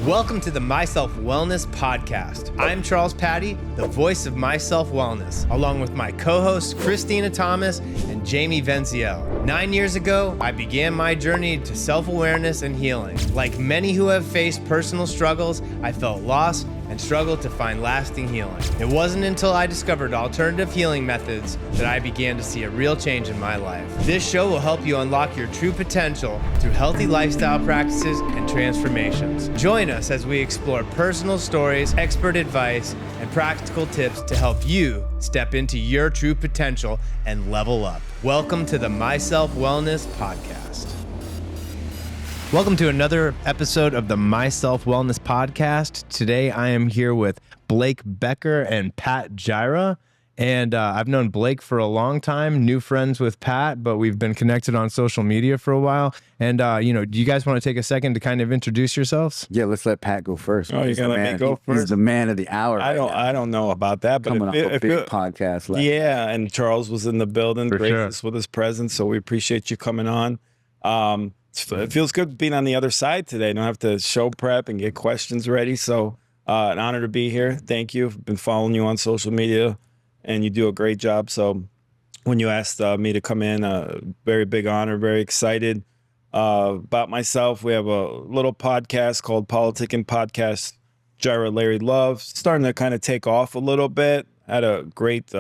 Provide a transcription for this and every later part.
Welcome to the Myself Wellness Podcast. I'm Charles Patti, the voice of Myself Wellness, along with my co-hosts Christina Thomas and Jamie Venziel. 9 years ago, I began my journey to self-awareness and healing. Like many who have faced personal struggles, I felt lost and struggled to find lasting healing. It wasn't until I discovered alternative healing methods that I began to see a real change in my life. This show will help you unlock your true potential through healthy lifestyle practices and transformations. Join us as we explore personal stories, expert advice, and practical tips to help you step into your true potential and level up. Welcome to the Myself Wellness Podcast. Welcome to another episode of the Myself Wellness Podcast. Today I am here with Blake Becker and Pat Jira. And I've known Blake for a long time, new friends with Pat, but we've been connected on social media for a while. And, do you guys want to take a second to kind of introduce yourselves? Yeah, let's let Pat go first. Oh, you're going to let me go first? He's the man of the hour. I don't know about that, but coming off a big podcast. Yeah, and Charles was in the building, graced us with his presence, so we appreciate you coming on. It feels good being on the other side today. Don't have to show prep and get questions ready. So an honor to be here. Thank you. I've been following you on social media, and you do a great job. So when you asked me to come in, very big honor, very excited. About myself, we have a little podcast called Politicking Podcast, Jira Larry Love. Starting to kind of take off a little bit. Had a great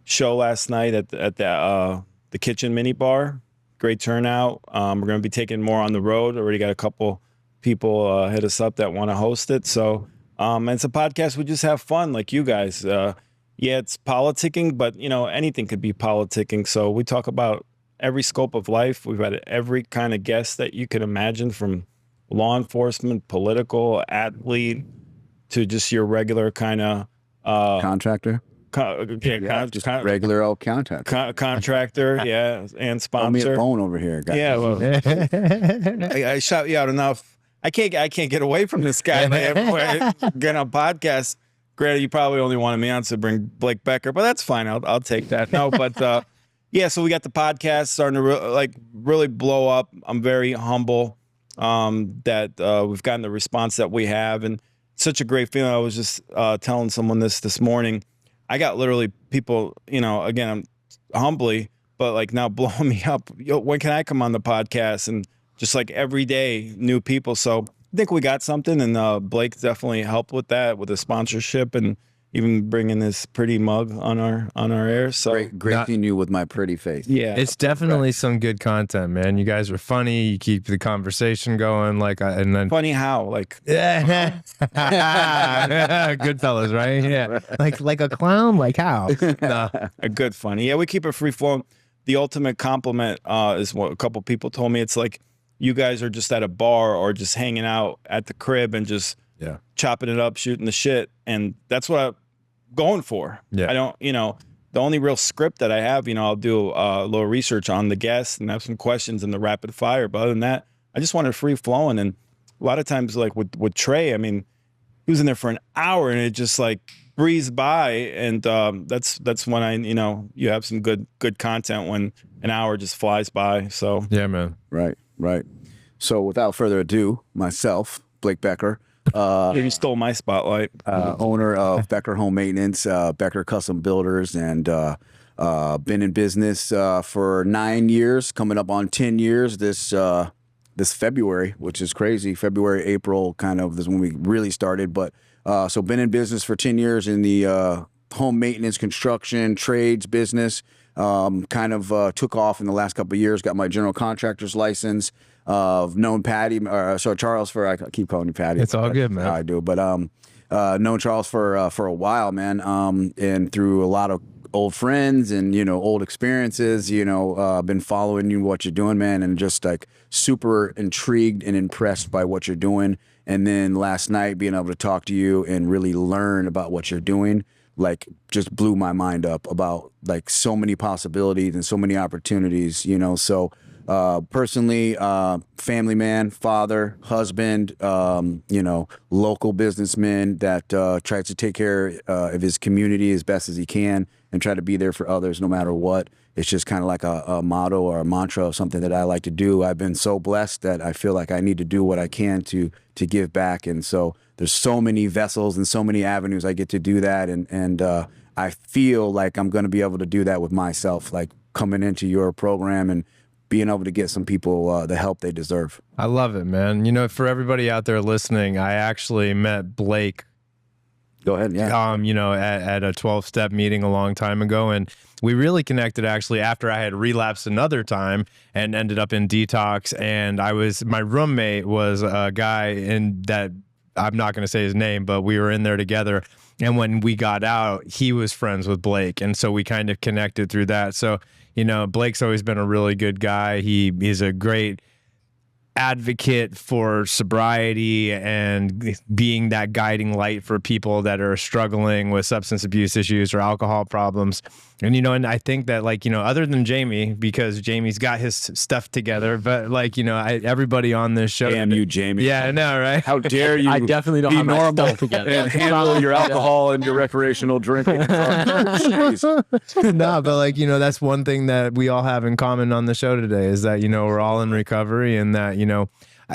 show last night at the Kitchen Mini Bar. Great turnout. We're going to be taking more on the road. Already got a couple people hit us up that want to host it. So it's a podcast. We just have fun like you guys. Yeah, it's politicking, but anything could be politicking. So we talk about every scope of life. We've had every kind of guest that you can imagine, from law enforcement, political, athlete, to just your regular kind of contractor. Regular old contractor. Contractor, yeah, and sponsor. Throw me a phone over here, guys. Yeah, well, I shout you out enough. I can't get away from this guy. Get on podcast. Granted, you probably only wanted me on to bring Blake Becker, but that's fine. I'll take that. No, but yeah. So we got the podcast starting to really blow up. I'm very humble that we've gotten the response that we have, and such a great feeling. I was just telling someone this morning. I got literally people, again, I'm humbly, but now blowing me up. Yo, when can I come on the podcast? And just every day, new people. So I think we got something, and Blake definitely helped with that, with the sponsorship, and even bringing this pretty mug on our air. So great seeing you with my pretty face. Yeah, it's definitely some good content, man. You guys are funny. You keep the conversation going. And then funny how yeah, good fellas, right? Yeah, like a clown, like how? No. A good funny. Yeah, we keep it free flowing. The ultimate compliment is what a couple people told me. It's like you guys are just at a bar or just hanging out at the crib and just chopping it up, shooting the shit, and that's what I'm going for. Yeah. I don't, the only real script that I have, I'll do a little research on the guests and have some questions in the rapid fire. But other than that, I just want it free flowing. And a lot of times, with Trey, I mean, he was in there for an hour and it just breezed by. And that's when you have some good content when an hour just flies by. So yeah, man. Right. So without further ado, myself, Blake Becker. You stole my spotlight. Owner of Becker Home Maintenance, Becker Custom Builders, and been in business for 9 years, coming up on 10 years this February, which is crazy. February, April, kind of is when we really started. But so been in business for 10 years in the home maintenance, construction, trades business. Kind of took off in the last couple of years. Got my general contractor's license. Known Patti, Charles I keep calling you Patti. It's all good, man. I do, but known Charles for a while, man. And through a lot of old friends and old experiences, been following you, what you're doing, man, and just super intrigued and impressed by what you're doing. And then last night, being able to talk to you and really learn about what you're doing, just blew my mind up about so many possibilities and so many opportunities, So personally, family man, father, husband, local businessman that tries to take care of his community as best as he can and try to be there for others no matter what. It's just kind of like a motto or a mantra of something that I like to do. I've been so blessed that I feel like I need to do what I can to give back. And so there's so many vessels and so many avenues I get to do that. And I feel like I'm going to be able to do that with myself, like coming into your program and being able to get some people the help they deserve. I love it, man. You know, for everybody out there listening, I actually met Blake. Go ahead. Yeah. At a 12-step meeting a long time ago. And we really connected actually after I had relapsed another time and ended up in detox. And my roommate was a guy that I'm not going to say his name, but we were in there together. And when we got out, he was friends with Blake. And so we kind of connected through that. So, Blake's always been a really good guy. He's a great advocate for sobriety and being that guiding light for people that are struggling with substance abuse issues or alcohol problems. And, and I think that other than Jamie, because Jamie's got his stuff together, but everybody on this show. Damn you, Jamie. Yeah, I know, right? How dare you I definitely don't be have my normal stuff together. and handle your alcohol and your recreational drinking. No, but that's one thing that we all have in common on the show today is that, we're all in recovery and that,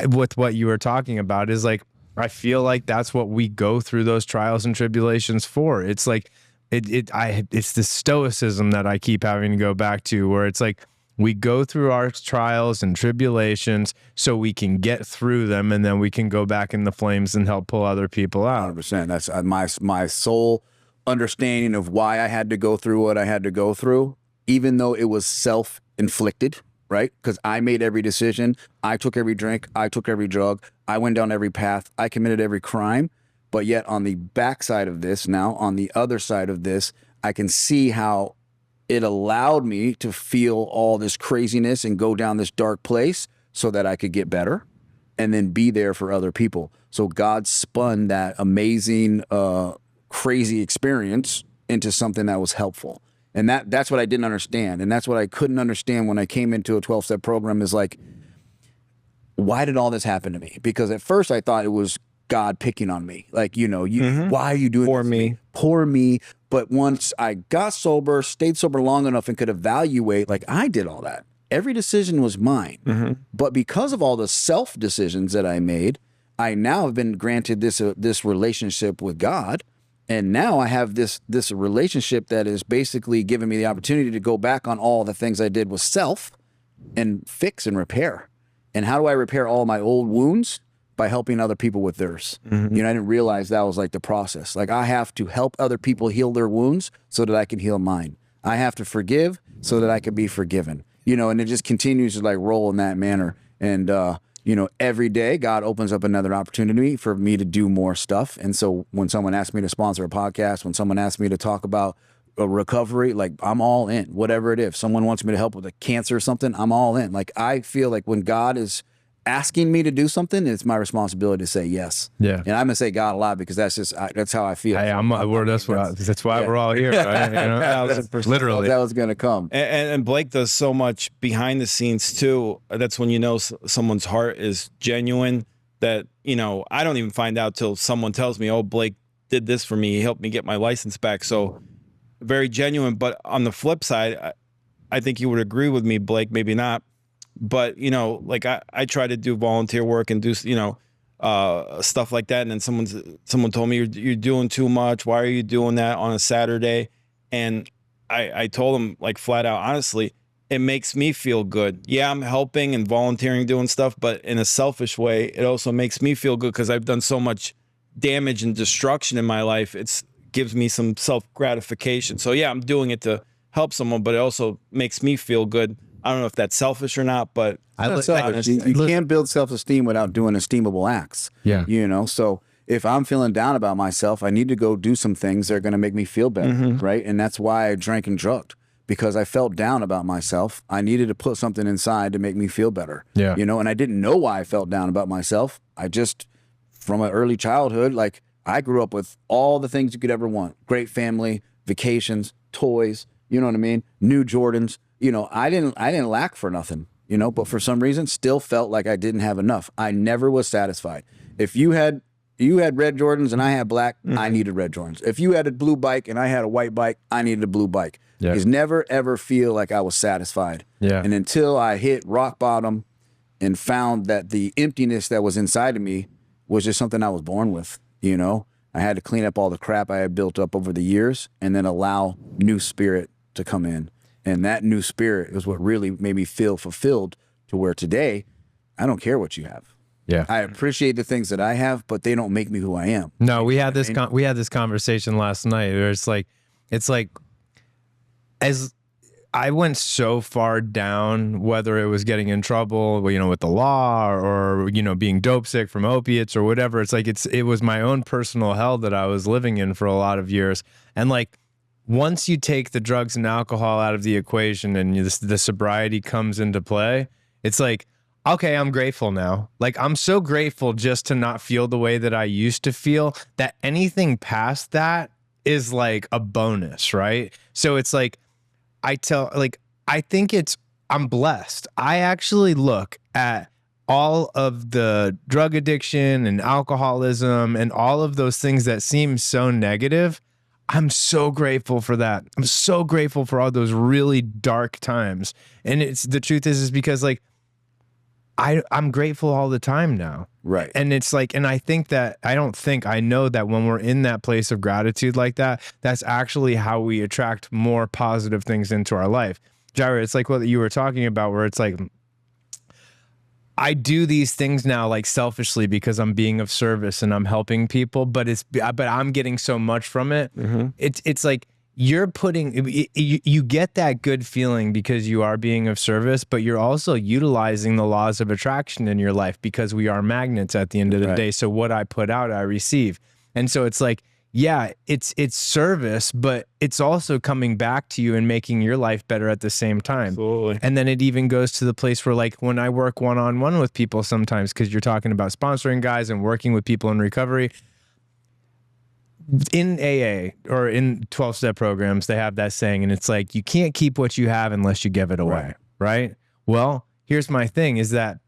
with what you were talking about is I feel like that's what we go through those trials and tribulations for. It's like, it's the stoicism that I keep having to go back to where it's like, we go through our trials and tribulations so we can get through them and then we can go back in the flames and help pull other people out. 100%. That's my sole understanding of why I had to go through what I had to go through, even though it was self-inflicted, right? Because I made every decision. I took every drink. I took every drug. I went down every path. I committed every crime. But yet on the backside of this now, on the other side of this, I can see how it allowed me to feel all this craziness and go down this dark place so that I could get better and then be there for other people. So God spun that amazing, crazy experience into something that was helpful. And that's what I didn't understand. And that's what I couldn't understand when I came into a 12-step program is like, why did all this happen to me? Because at first I thought it was God picking on me. Like, why are you doing Poor this to me. Poor me. But once I got sober, stayed sober long enough and could evaluate, like I did all that. Every decision was mine. But because of all the self decisions that I made, I now have been granted this relationship with God. And now I have this relationship that is basically giving me the opportunity to go back on all the things I did with self and fix and repair. And how do I repair all my old wounds? By helping other people with theirs. I didn't realize that was like the process. Like I have to help other people heal their wounds so that I can heal mine. I have to forgive so that I can be forgiven. And it just continues to roll in that manner. And, every day God opens up another opportunity for me to do more stuff. And so when someone asks me to sponsor a podcast, when someone asks me to talk about a recovery, I'm all in, whatever it is. If someone wants me to help with a cancer or something, I'm all in. I feel like when God is asking me to do something, it's my responsibility to say yes. Yeah. And I'm gonna say God a lot because that's how I feel. Hey, that's why we're all here, right? Literally. That was gonna come. And Blake does so much behind the scenes too. That's when someone's heart is genuine that, I don't even find out till someone tells me, oh, Blake did this for me. He helped me get my license back. So very genuine. But on the flip side, I think you would agree with me, Blake, maybe not. But, I try to do volunteer work and do, stuff like that. And then someone told me you're doing too much. Why are you doing that on a Saturday? And I told them flat out, honestly, it makes me feel good. Yeah, I'm helping and volunteering, doing stuff, but in a selfish way, it also makes me feel good because I've done so much damage and destruction in my life. It gives me some self-gratification. So yeah, I'm doing it to help someone, but it also makes me feel good. I don't know if that's selfish or not, but you can't build self-esteem without doing esteemable acts. Yeah. So if I'm feeling down about myself, I need to go do some things that are going to make me feel better, right? And that's why I drank and drugged, because I felt down about myself. I needed to put something inside to make me feel better. Yeah. And I didn't know why I felt down about myself. I just, from an early childhood, I grew up with all the things you could ever want. Great family, vacations, toys, you know what I mean? New Jordans. I didn't lack for nothing. you know, but for some reason still felt like I didn't have enough. I never was satisfied. If you had red Jordans and I had black, I needed red Jordans. If you had a blue bike and I had a white bike, I needed a blue bike. Yeah. Because never ever feel like I was satisfied. Yeah. And until I hit rock bottom and found that the emptiness that was inside of me was just something I was born with, you know, I had to clean up all the crap I had built up over the years and then allow new spirit to come in. And that new spirit is what really made me feel fulfilled to where today I don't care what you have. Yeah. I appreciate the things that I have, but they don't make me who I am. No, we had this we had this conversation last night where it's like as I went so far down, whether it was getting in trouble, you know, with the law or, you know, being dope sick from opiates or whatever. It's like it was my own personal hell that I was living in for a lot of years. And like once you take the drugs and alcohol out of the equation and the sobriety comes into play, it's like, okay, I'm grateful now. Like, I'm so grateful just to not feel the way that I used to feel, that anything past that is like a bonus, right? So it's like, I think I'm blessed. I actually look at all of the drug addiction and alcoholism and all of those things that seem so negative. I'm so grateful for that. I'm so grateful for all those really dark times. And the truth is because like, I'm grateful all the time now. Right. And it's like, and I know that when we're in that place of gratitude like that, that's actually how we attract more positive things into our life. Jira, it's like what you were talking about where it's like, I do these things now like selfishly because I'm being of service and I'm helping people, but I'm getting so much from it. Mm-hmm. It's like, you're you get that good feeling because you are being of service, but you're also utilizing the laws of attraction in your life because we are magnets at the end of the day. So what I put out, I receive. And so it's like, yeah, it's service, but it's also coming back to you and making your life better at the same time. Absolutely. And then it even goes to the place where like when I work one-on-one with people sometimes, because you're talking about sponsoring guys and working with people in recovery, in AA or in 12-step programs, they have that saying, and it's like, you can't keep what you have unless you give it away, right? Well, here's my thing is that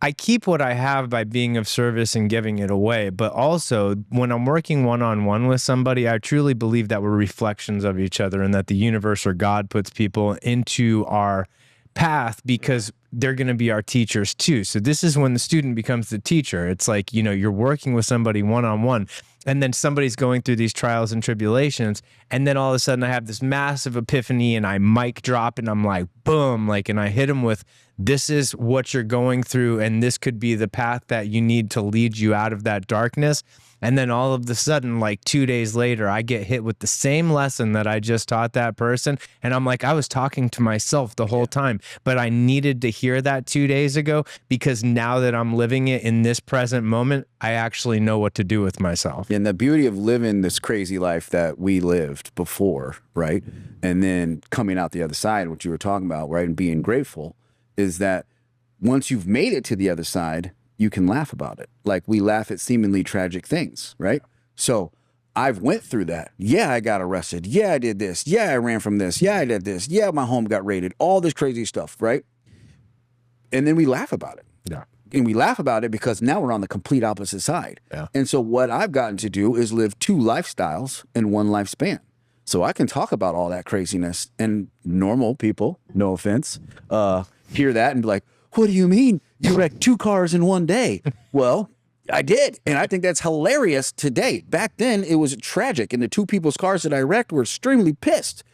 I keep what I have by being of service and giving it away. But also when I'm working one-on-one with somebody, I truly believe that we're reflections of each other and that the universe or God puts people into our path because they're going to be our teachers too. So this is when the student becomes the teacher. It's like, you know, you're working with somebody one-on-one and then somebody's going through these trials and tribulations. And then all of a sudden I have this massive epiphany and I mic drop and I'm like, boom, like, and I hit them with, this is what you're going through. And this could be the path that you need to lead you out of that darkness. And then all of a sudden, like 2 days later, I get hit with the same lesson that I just taught that person. And I'm like, I was talking to myself the whole time, but I needed to hear that 2 days ago because now that I'm living it in this present moment, I actually know what to do with myself. And the beauty of living this crazy life that we lived before, right? And then coming out the other side, what you were talking about, right? And being grateful is that once you've made it to the other side, you can laugh about it. Like we laugh at seemingly tragic things, right? So I've went through that. Yeah, I got arrested. Yeah, I did this. Yeah, I ran from this. Yeah, I did this. Yeah, my home got raided. All this crazy stuff, right? And then we laugh about it. Yeah. And we laugh about it because now we're on the complete opposite side. Yeah. And so what I've gotten to do is live 2 lifestyles in one lifespan. So I can talk about all that craziness and normal people, no offense, hear that and be like, what do you mean? You wrecked 2 cars in one day. Well, I did. And I think that's hilarious today. Back then, it was tragic. And the 2 people's cars that I wrecked were extremely pissed.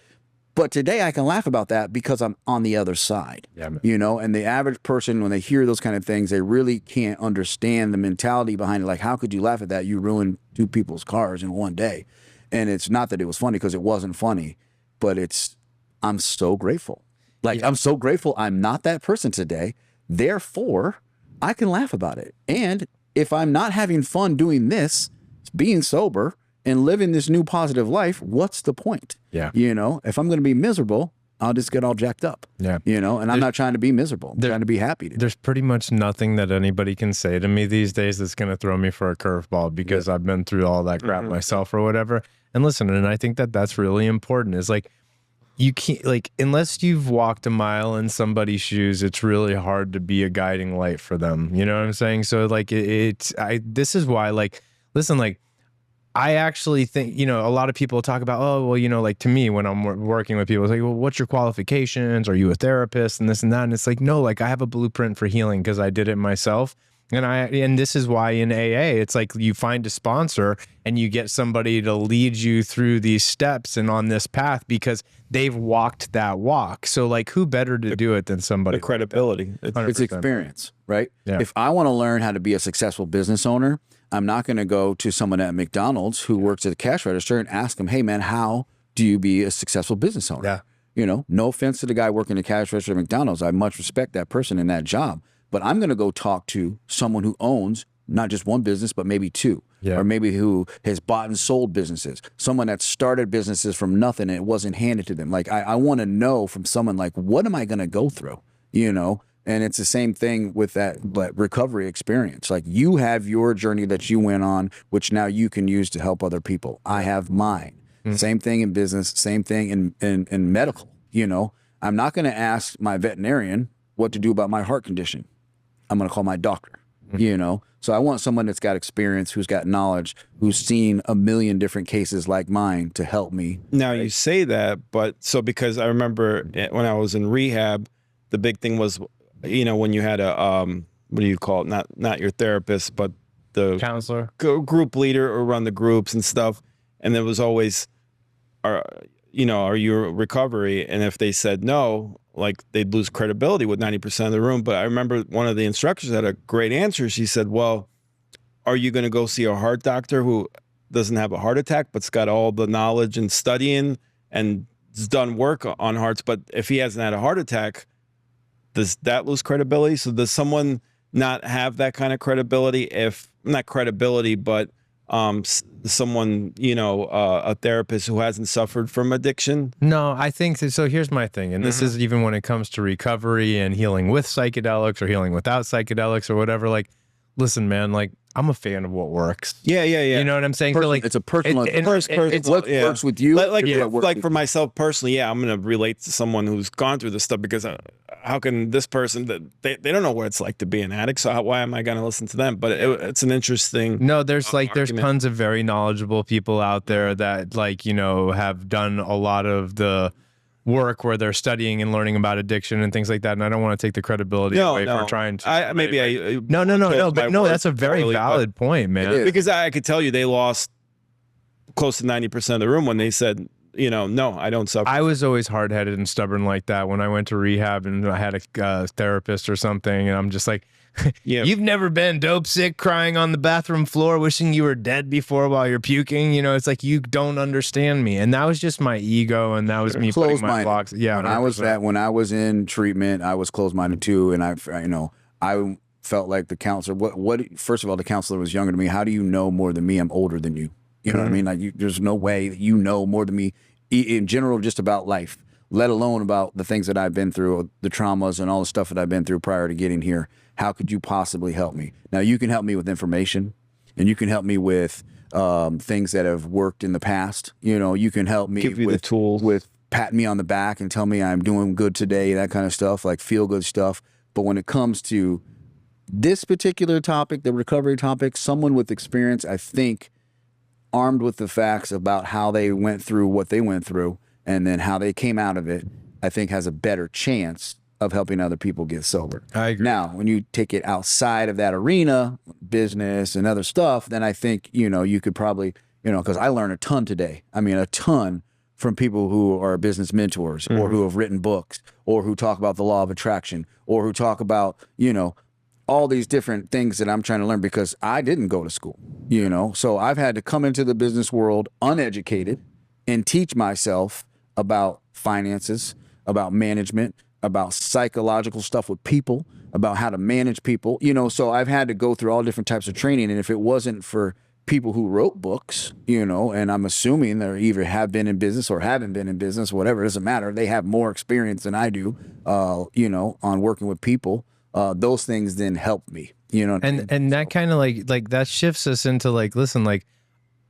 But today I can laugh about that because I'm on the other side. Yeah, man. You know, and the average person, when they hear those kind of things, they really can't understand the mentality behind it. Like, how could you laugh at that? You ruined 2 people's cars in one day. And it's not that it was funny because it wasn't funny, but I'm so grateful. Like, I'm so grateful I'm not that person today. Therefore, I can laugh about it. And if I'm not having fun doing this, being sober and living this new positive life, what's the point? Yeah. You know, if I'm going to be miserable, I'll just get all jacked up. Yeah. You know, and I'm not trying to be miserable. I'm trying to be happy. There's pretty much nothing that anybody can say to me these days that's going to throw me for a curveball because I've been through all that crap myself or whatever. And listen, and I think that that's really important is like, you can't, like, unless you've walked a mile in somebody's shoes, it's really hard to be a guiding light for them. You know what I'm saying? So like this is why, like, listen, like, I actually think, you know, a lot of people talk about, oh, well, you know, like, to me, when I'm working with people, it's like, well, what's your qualifications? Are you a therapist? And this and that. And it's like, no, like, I have a blueprint for healing because I did it myself. And this is why in AA, it's like you find a sponsor and you get somebody to lead you through these steps and on this path because they've walked that walk. So like, who better to do it than somebody? The credibility. It's experience, right? Yeah. If I want to learn how to be a successful business owner, I'm not going to go to someone at McDonald's who works at the cash register and ask them, hey man, how do you be a successful business owner? Yeah. You know, no offense to the guy working the cash register at McDonald's. I much respect that person in that job. But I'm going to go talk to someone who owns not just one business, but maybe two, or maybe who has bought and sold businesses, someone that started businesses from nothing and it wasn't handed to them. Like, I want to know from someone, like, what am I going to go through, you know? And it's the same thing with that recovery experience. Like, you have your journey that you went on, which now you can use to help other people. I have mine. Same thing in business, same thing in medical, you know? I'm not going to ask my veterinarian what to do about my heart condition. I'm going to call my doctor, you know? So I want someone that's got experience, who's got knowledge, who's seen a million different cases like mine to help me. Now you say that, but so because I remember when I was in rehab, the big thing was, you know, when you had a, what do you call it? Not your therapist, but the Counselor, group leader or run the groups and stuff. And there was always, you know, are you a recovery? And if they said no, like, they'd lose credibility with 90% of the room. But I remember one of the instructors had a great answer. She said, well, are you going to go see a heart doctor who doesn't have a heart attack, but's got all the knowledge and studying and has done work on hearts? But if he hasn't had a heart attack, does that lose credibility? So does someone not have that kind of credibility? If not credibility, but someone, you know, a therapist who hasn't suffered from addiction? No, I think so. Here's my thing, and this is even when it comes to recovery and healing with psychedelics or healing without psychedelics or whatever. Like, listen, man, like, I'm a fan of what works. Yeah. You know what I'm saying? So like, it's a personal. It's what works with you. Like for myself personally, yeah, I'm going to relate to someone who's gone through this stuff, because how can this person that they don't know what it's like to be an addict? So why am I going to listen to them? But it's an interesting. No, there's tons of very knowledgeable people out there that, like, you know, have done a lot of the work where they're studying and learning about addiction and things like that. And I don't want to take the credibility away for trying to. No, that's a very valid point, man. Because I could tell you they lost close to 90% of the room when they said, you know, no, I don't suffer. I was always hard-headed and stubborn like that when I went to rehab and I had a therapist or something, and I'm just like, you've never been dope sick, crying on the bathroom floor, wishing you were dead before while you're puking. You know, it's like, you don't understand me. And that was just my ego, and that was me putting my blocks. Yeah. When I was in treatment, I was closed-minded too, and I felt like the counselor. First of all, the counselor was younger than me. How do you know more than me? I'm older than you. You know what I mean? Like, there's no way that you know more than me in general, just about life, let alone about the things that I've been through, the traumas and all the stuff that I've been through prior to getting here. How could you possibly help me? Now, you can help me with information, and you can help me with things that have worked in the past. You know, you can help me with the tools, with pat me on the back and tell me I'm doing good today, that kind of stuff, like feel good stuff. But when it comes to this particular topic, the recovery topic, someone with experience, I think, armed with the facts about how they went through what they went through and then how they came out of it, I think has a better chance of helping other people get sober. I agree. Now, when you take it outside of that arena, business and other stuff, then I think, you know, you could probably, you know, because I learned a ton today. I mean, a ton from people who are business mentors or who have written books or who talk about the law of attraction or who talk about, you know, all these different things that I'm trying to learn, because I didn't go to school, you know? So I've had to come into the business world uneducated and teach myself about finances, about management, about psychological stuff with people, about how to manage people, you know? So I've had to go through all different types of training. And if it wasn't for people who wrote books, you know, and I'm assuming they either have been in business or haven't been in business, whatever, it doesn't matter. They have more experience than I do, you know, on working with people. Those things then help me, you know. And that kind of like that shifts us into like, listen, like,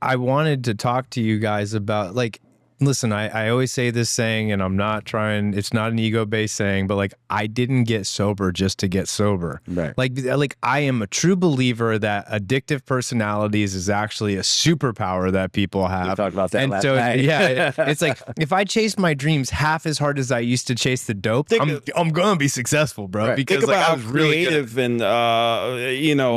I wanted to talk to you guys about, like, Listen, I always say this saying, and I'm not trying, it's not an ego-based saying, but like, I didn't get sober just to get sober. Right. Like I am a true believer that addictive personalities is actually a superpower that people have. We talked about that and last so night. yeah, it's like, if I chased my dreams half as hard as I used to chase the dope, I'm going to be successful, bro. Right. Because Think about like, I how was really good. creative and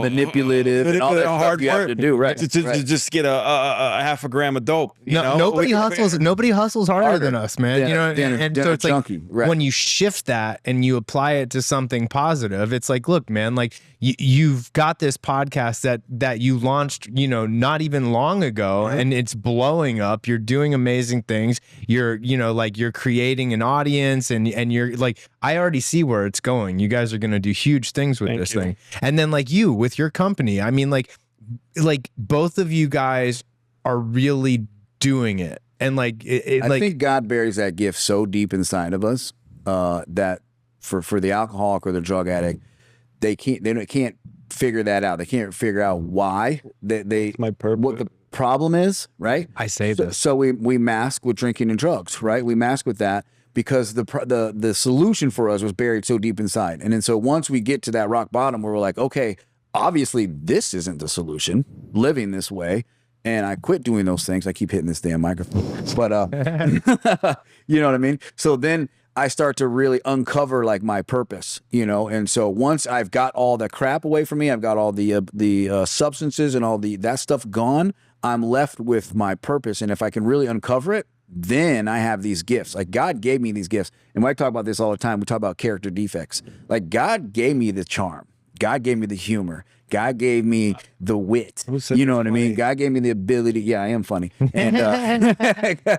Manipulative and all that hard stuff you have work to do, right? To just get a half a gram of dope. Nobody hustles. Nobody hustles harder than us, man. Yeah, you know, and so it's chunky, like right. when you shift that and you apply it to something positive, it's like, look, man, like you've got this podcast that you launched, not even long ago, and it's blowing up. You're doing amazing things. You're, you're creating an audience, and you're like, I already see where it's going. You guys are going to do huge things with this thing. And then like you with your company, I mean, like both of you guys are really doing it. And like, I think God buries that gift so deep inside of us that for the alcoholic or the drug addict, they can't figure that out. They can't figure out why my purpose. What the problem is, right? I say this. So we mask with drinking and drugs, right? We mask with that because the solution for us was buried so deep inside. And then so once we get to that rock bottom where we're like, okay, obviously this isn't the solution, living this way. And I quit doing those things. I keep hitting this damn microphone, but you know what I mean? So then I start to really uncover like my purpose, And so once I've got all the crap away from me, I've got all the substances and all that stuff gone, I'm left with my purpose. And if I can really uncover it, then I have these gifts. Like God gave me these gifts. And I talk about this all the time. We talk about character defects. Like God gave me the charm. God gave me the humor. God gave me the wit. You know what I mean? God gave me the ability. Yeah, I am funny. And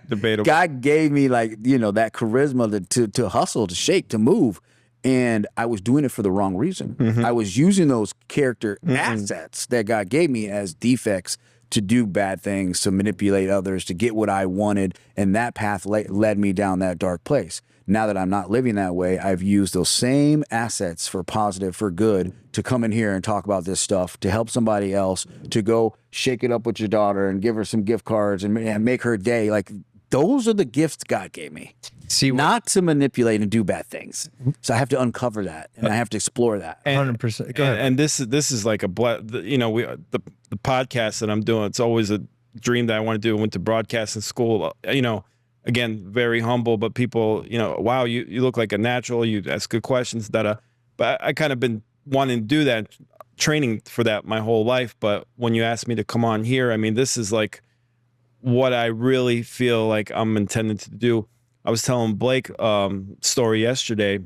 debatable. God gave me that charisma to hustle, to shake, to move. And I was doing it for the wrong reason. I was using those character assets that God gave me as defects to do bad things, to manipulate others, to get what I wanted. And that path led me down that dark place. Now that I'm not living that way, I've used those same assets for positive, for good, to come in here and talk about this stuff, to help somebody else, to go shake it up with your daughter and give her some gift cards and make her day. Like, those are the gifts God gave me. See, not to manipulate and do bad things. So I have to uncover that, and I have to explore that. 100%. Go ahead. And this is like the podcast that I'm doing. It's always a dream that I want to do. I went to broadcasting school. Again, very humble, but people, wow, you look like a natural. You ask good questions. But I kind of been wanting to do that, training for that my whole life. But when you ask me to come on here, I mean, this is like what I really feel like I'm intended to do. I was telling Blake story yesterday.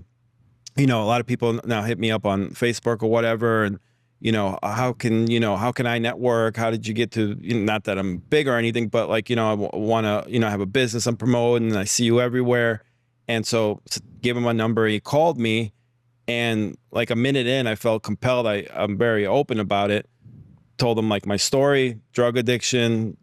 A lot of people now hit me up on Facebook or whatever, and how can I network? How did you get to? Not that I'm big or anything, but like I want to have a business I'm promoting, and I see you everywhere. And so gave him my number. He called me, and like a minute in, I felt compelled. I'm very open about it. Told him like my story, drug addiction,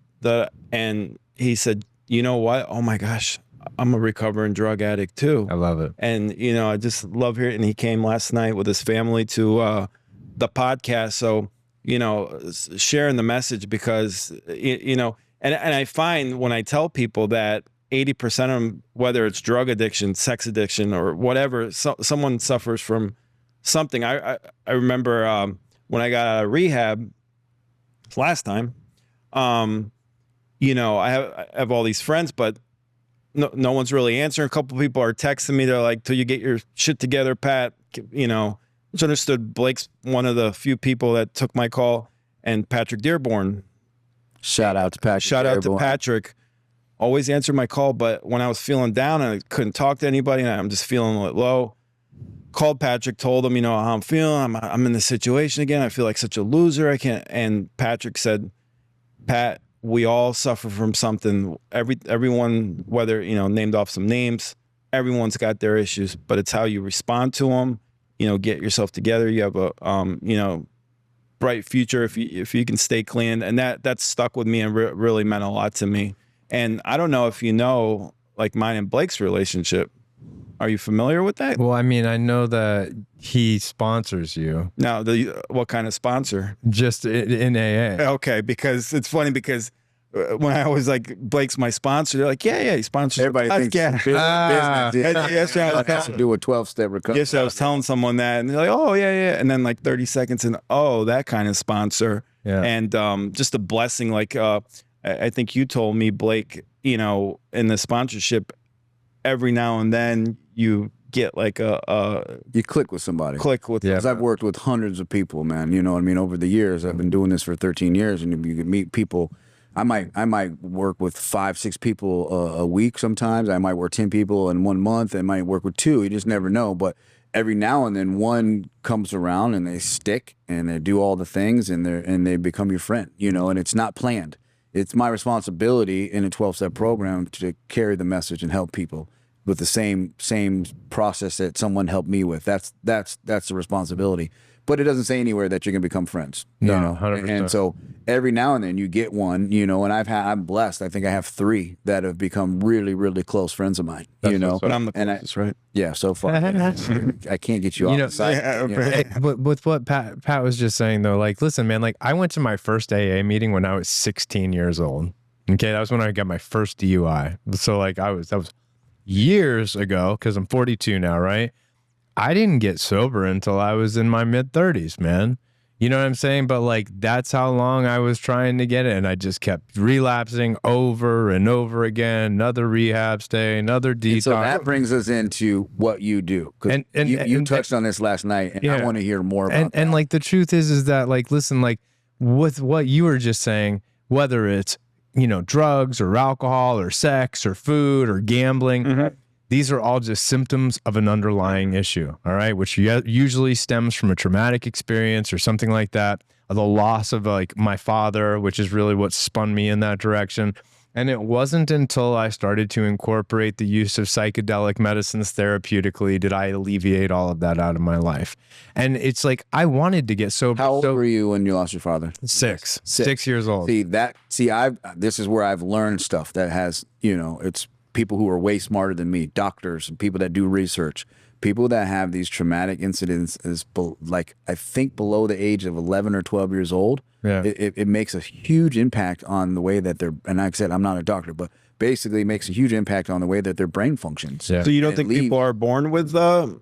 and he said, you know what? Oh my gosh, I'm a recovering drug addict too. I love it. And, I just love hearing it. And he came last night with his family to the podcast. So, sharing the message because, and I find when I tell people that 80% of them, whether it's drug addiction, sex addiction, or whatever, someone suffers from something. I remember when I got out of rehab last time, I have all these friends, but no one's really answering. A couple people are texting me. They're like, till you get your shit together, Pat, which understood Blake's one of the few people that took my call, and Patrick Dearborn. Shout out to Patrick. Shout out to Patrick. Always answered my call, but when I was feeling down and I couldn't talk to anybody and I'm just feeling low, called Patrick, told him, how I'm feeling. I'm in this situation again. I feel like such a loser. I can't. And Patrick said, Pat, we all suffer from something. Everyone, whether, named off some names, everyone's got their issues, but it's how you respond to them. Get yourself together. You have a, bright future if you can stay clean. And that's stuck with me and really meant a lot to me. And I don't know if like mine and Blake's relationship. Are you familiar with that? Well, I mean, I know that he sponsors you. Now, what kind of sponsor? Just in AA. Okay, because it's funny because when I was like, Blake's my sponsor, they're like, yeah, he sponsors. Everybody thinks business. Yesterday It has to do with 12-step recovery. Yesterday I was telling someone that, and they're like, oh, yeah. And then like 30 seconds and, oh, that kind of sponsor. Yeah. And just a blessing. Like, I think you told me, Blake, you know, in the sponsorship, every now and then you get like you click with somebody. Yeah. I've worked with hundreds of people, man. You know what I mean? Over the years, I've been doing this for 13 years, and you can meet people. I might work with 5-6 people a week sometimes. I might work 10 people in 1 month. I might work with 2. You just never know. But every now and then one comes around and they stick and they do all the things and they become your friend, you know, and it's not planned. It's my responsibility in a 12-step program to carry the message and help people with the same process that someone helped me with. That's the responsibility. But it doesn't say anywhere that you're gonna become friends. You know? 100%. And so every now and then you get one, you know, and I'm blessed. I think I have 3 that have become really, really close friends of mine. You know, But I'm the closest, right? yeah, so far. I can't get you off the side. Yeah, But with what Pat was just saying though, like, listen, man, like I went to my first AA meeting when I was 16 years old. Okay, that was when I got my first DUI. So like that was years ago, because I'm 42 now, right? I didn't get sober until I was in my mid-30s, man. You know what I'm saying? But like that's how long I was trying to get it, and I just kept relapsing over and over again. Another rehab stay, another detox. And so that brings us into what you do, because you touched on this last night, and I want to hear more about that. And like the truth is that like, listen, like with what you were just saying, whether it's, you know, drugs or alcohol or sex or food or gambling, these are all just symptoms of an underlying issue, all right, which usually stems from a traumatic experience or something like that, the loss of like my father, which is really what spun me in that direction. And it wasn't until I started to incorporate the use of psychedelic medicines therapeutically did I alleviate all of that out of my life. And it's like I wanted to get sober. How old were you when you lost your father? 6 years old. This is where I've learned stuff that has, you know, it's people who are way smarter than me, doctors and people that do research, people that have these traumatic incidents is like, I think below the age of 11 or 12 years old, it makes a huge impact on the way that they're, and like I said, I'm not a doctor, but basically it makes a huge impact on the way that their brain functions. So you don't think people are born with drug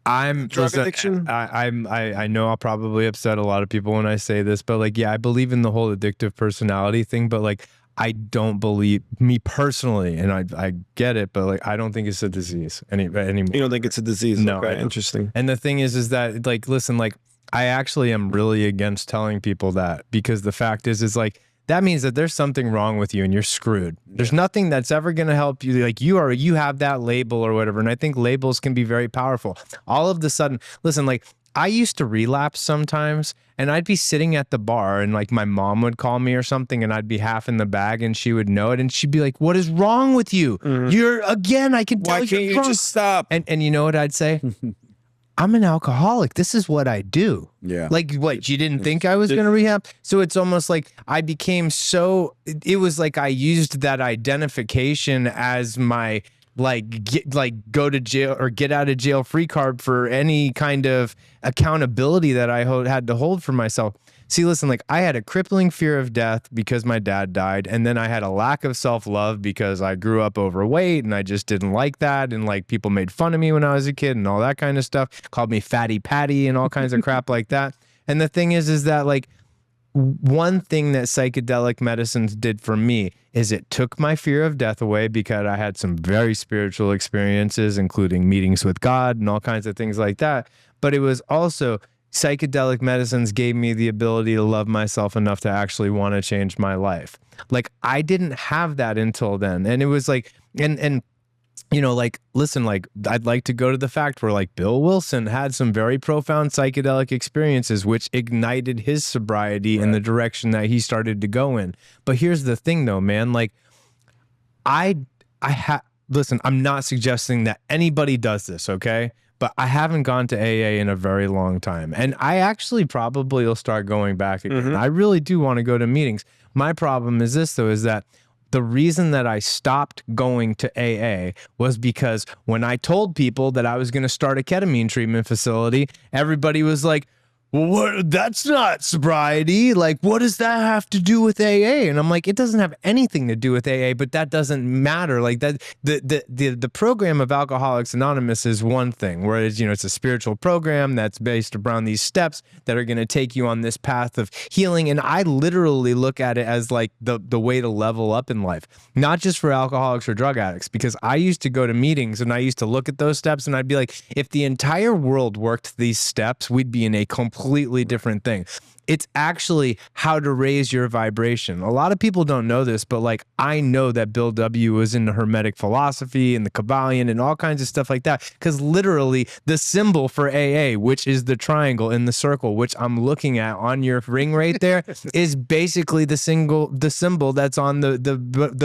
addiction? I know I'll probably upset a lot of people when I say this, but like, yeah, I believe in the whole addictive personality thing, but like, I don't believe, me personally, and I get it, but like I don't think it's a disease anymore. You don't think it's a disease? No, okay, interesting. And the thing is that like, listen, like I actually am really against telling people that, because the fact is like that means that there's something wrong with you and you're screwed. There's nothing that's ever going to help you. Like you have that label or whatever, and I think labels can be very powerful. All of the sudden, listen, like I used to relapse sometimes, and I'd be sitting at the bar and like my mom would call me or something and I'd be half in the bag and she would know it and she'd be like, what is wrong with you? You're, again, I can tell. Why can't you just stop? And you know what I'd say? I'm an alcoholic. This is what I do. Yeah. Like what, you didn't think I was going to rehab? So it's almost like I became so, it was like I used that identification as my go to jail or get out of jail free card for any kind of accountability that I had to hold for myself. See, listen, like I had a crippling fear of death because my dad died. And then I had a lack of self-love because I grew up overweight and I just didn't like that. And like people made fun of me when I was a kid and all that kind of stuff, called me fatty Patti and all kinds of crap like that. And the thing is that like, one thing that psychedelic medicines did for me is it took my fear of death away, because I had some very spiritual experiences, including meetings with God and all kinds of things like that. But it was also psychedelic medicines gave me the ability to love myself enough to actually want to change my life. Like I didn't have that until then. And it was like, and you know, like, listen, like I'd like to go to the fact where like Bill Wilson had some very profound psychedelic experiences, which ignited his sobriety in the direction that he started to go in. But here's the thing though, man, like listen, I'm not suggesting that anybody does this. Okay. But I haven't gone to AA in a very long time. And I actually probably will start going back again. I really do want to go to meetings. My problem is this though, is that the reason that I stopped going to AA was because when I told people that I was going to start a ketamine treatment facility, everybody was like, well, what? That's not sobriety. Like, what does that have to do with AA? And I'm like, it doesn't have anything to do with AA, but that doesn't matter. Like that, the program of Alcoholics Anonymous is one thing, whereas, it's a spiritual program that's based around these steps that are going to take you on this path of healing. And I literally look at it as like the way to level up in life, not just for alcoholics or drug addicts, because I used to go to meetings and I used to look at those steps and I'd be like, if the entire world worked these steps, we'd be in a completely different thing. It's actually how to raise your vibration. A lot of people don't know this, but like I know that Bill W. was into Hermetic philosophy and the Kabbalion and all kinds of stuff like that. Because literally the symbol for AA, which is the triangle in the circle, which I'm looking at on your ring right there, is basically the symbol that's on the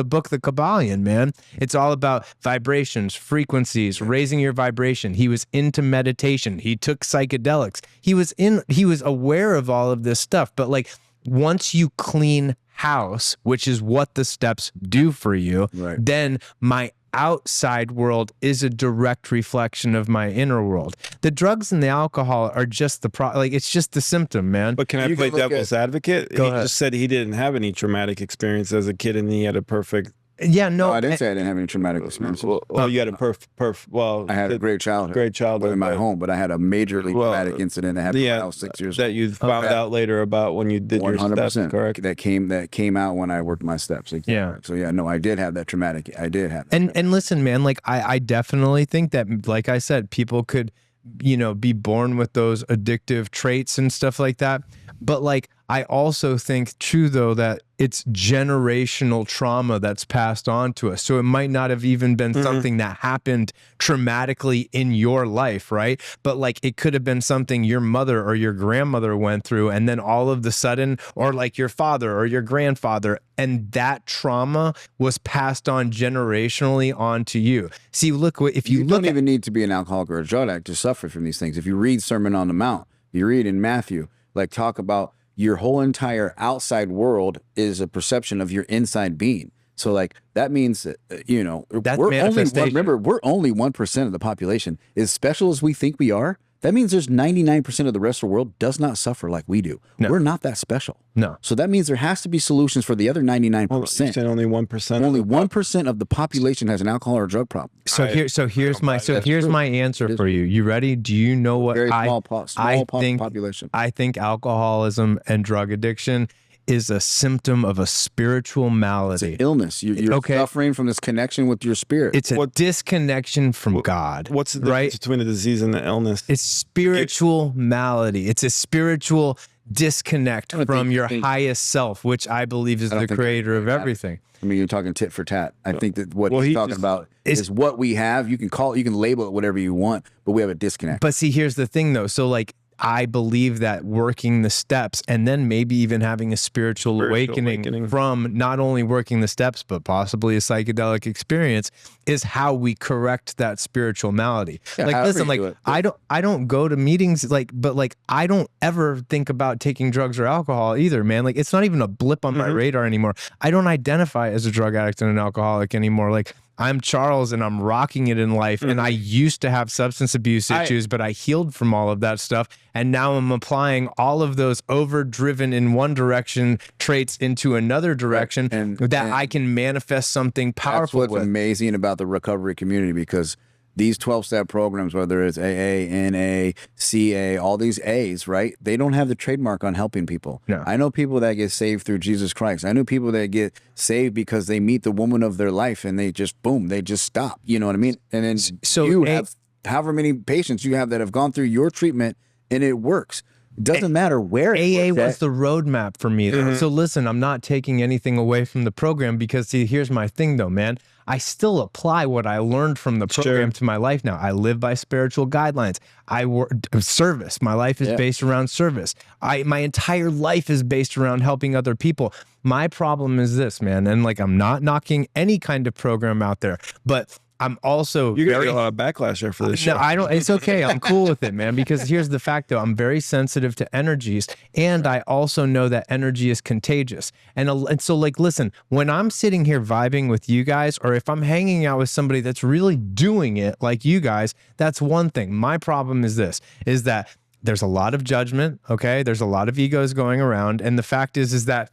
book, the Kabbalion, man. It's all about vibrations, frequencies, raising your vibration. He was into meditation. He took psychedelics. He was aware of all of this stuff, but like once you clean house, which is what the steps do for you, right, then my outside world is a direct reflection of my inner world. The drugs and the alcohol are just it's just the symptom, man. But can I play devil's advocate? He ahead. Just said he didn't have any traumatic experience as a kid and he had a perfect. Yeah, no, I didn't say I didn't have any traumatic experiences. Well, you had a I had a great childhood. Great childhood in my home, but I had a majorly traumatic incident that happened when I was 6 years old. That you found out later about when you did 100%, your steps, correct? That came out when I worked my steps. Exactly. Yeah. So yeah, no, I did have that traumatic. I did have that. And listen, man, like I definitely think that, like I said, people could, be born with those addictive traits and stuff like that. But like, I also think true though, that it's generational trauma that's passed on to us. So it might not have even been something that happened traumatically in your life, right? But like it could have been something your mother or your grandmother went through, and then all of the sudden, or like your father or your grandfather, and that trauma was passed on generationally onto you. See, look, if you don't even need to be an alcoholic or a drug addict to suffer from these things. If you read Sermon on the Mount, you read in Matthew, like talk about your whole entire outside world is a perception of your inside being. So like that means that, that's we're manifestation. we're only 1% of the population. As special as we think we are, that means there's 99% of the rest of the world does not suffer like we do. No. We're not that special. No. So that means there has to be solutions for the other 99%. You said only 1%. Only 1% of the population has an alcohol or drug problem. Here's my answer for you. You ready? Do you know what population? I think alcoholism and drug addiction is a symptom of a spiritual malady. It's an illness. You're suffering from this connection with your spirit. It's a disconnection from God. What's the difference between the disease and the illness? It's spiritual malady. It's a spiritual disconnect from your highest self, which I believe is the creator of everything. I mean, you're talking tit for tat. I think that what he's talking about is what we have. You can label it whatever you want, but we have a disconnect. But see, here's the thing though. So like, I believe that working the steps and then maybe even having a spiritual awakening from not only working the steps, but possibly a psychedelic experience is how we correct that spiritual malady. Yeah, like, listen, like I don't go to meetings but I don't ever think about taking drugs or alcohol either, man. Like it's not even a blip on my radar anymore. I don't identify as a drug addict and an alcoholic anymore. Like I'm Charles and I'm rocking it in life. And I used to have substance abuse issues, but I healed from all of that stuff. And now I'm applying all of those overdriven in one direction traits into another direction and I can manifest something powerful. That's what's amazing about the recovery community, because these 12-step programs, whether it's AA, NA, CA, all these A's, right? They don't have the trademark on helping people. No. I know people that get saved through Jesus Christ. I know people that get saved because they meet the woman of their life and they just, boom, they just stop. You know what I mean? And then you have however many patients you have that have gone through your treatment and it works. It doesn't matter where AA was the roadmap for me. So listen, I'm not taking anything away from the program because see, here's my thing though, man. I still apply what I learned from the program to my life now. I live by spiritual guidelines. I work service. My life is based around service. My entire life is based around helping other people. My problem is this, man. And like, I'm not knocking any kind of program out there, but I'm also you're gonna get a lot of backlash there for this show. No, I don't. It's okay. I'm cool with it, man. Because here's the fact, though. I'm very sensitive to energies, and I also know that energy is contagious. And so, like, listen, when I'm sitting here vibing with you guys, or if I'm hanging out with somebody that's really doing it, like you guys, that's one thing. My problem is this: is that there's a lot of judgment. Okay. There's a lot of egos going around. And the fact is that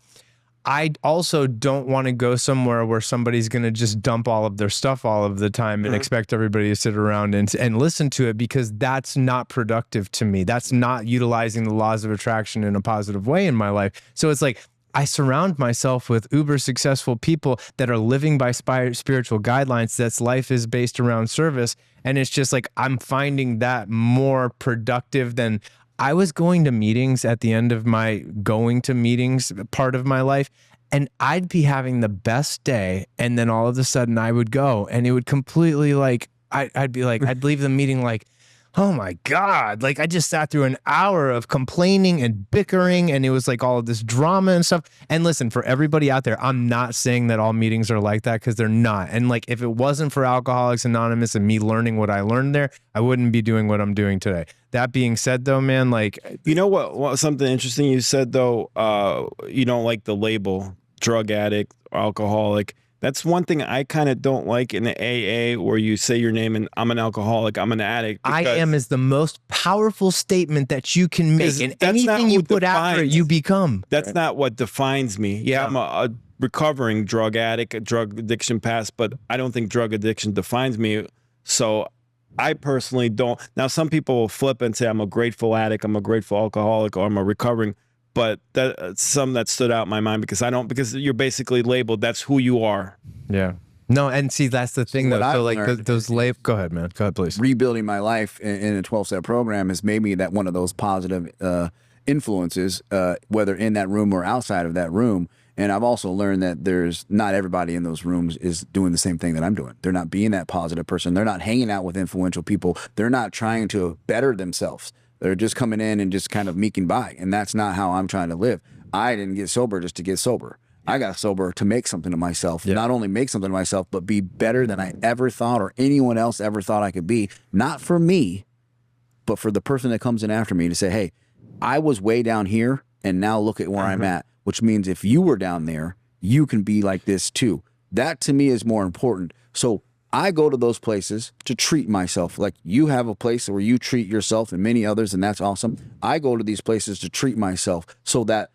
I also don't want to go somewhere where somebody's going to just dump all of their stuff all of the time and expect everybody to sit around and listen to it, because that's not productive to me. That's not utilizing the laws of attraction in a positive way in my life. So it's like, I surround myself with uber successful people that are living by spiritual guidelines. That's life is based around service. And it's just like, I'm finding that more productive than I was going to meetings at the end of my going to meetings part of my life, and I'd be having the best day. And then all of a sudden I would go and it would completely like, I'd be like, I'd leave the meeting like, oh my God, like I just sat through an hour of complaining and bickering, and it was like all of this drama and stuff. And listen, for everybody out there, I'm not saying that all meetings are like that, because they're not. And like, if it wasn't for Alcoholics Anonymous and me learning what I learned there, I wouldn't be doing what I'm doing today. That being said though, man, like, you know what something interesting you said though, you don't like the label drug addict, alcoholic. That's one thing I kind of don't like in the AA, where you say your name and I'm an alcoholic, I'm an addict. I am is the most powerful statement that you can make, and anything you put after it, you become. That's not what defines me. Yeah, I'm a recovering drug addict, a drug addiction past, but I don't think drug addiction defines me. So I personally don't. Now, some people will flip and say I'm a grateful addict, I'm a grateful alcoholic, or I'm a recovering. But some that stood out in my mind because you're basically labeled. That's who you are. Yeah. No, and see, that's the thing though. So like those labels. Go ahead, man. Go ahead, please. Rebuilding my life in a 12-step program has made me that one of those positive influences, whether in that room or outside of that room. And I've also learned that there's not everybody in those rooms is doing the same thing that I'm doing. They're not being that positive person. They're not hanging out with influential people. They're not trying to better themselves. They're just coming in and just kind of meeking by. And that's not how I'm trying to live. I didn't get sober just to get sober. I got sober to make something of myself. Yeah. Not only make something of myself, but be better than I ever thought or anyone else ever thought I could be. Not for me, but for the person that comes in after me, to say, hey, I was way down here and now look at where I'm at, which means if you were down there, you can be like this too. That to me is more important. So I go to those places to treat myself. Like you have a place where you treat yourself and many others, and that's awesome. I go to these places to treat myself so that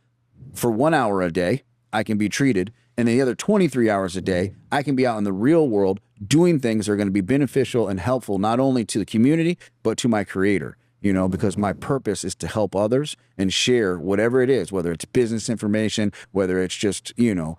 for 1 hour a day, I can be treated. And the other 23 hours a day, I can be out in the real world doing things that are going to be beneficial and helpful, not only to the community, but to my creator, you know, because my purpose is to help others and share whatever it is, whether it's business information, whether it's just, you know,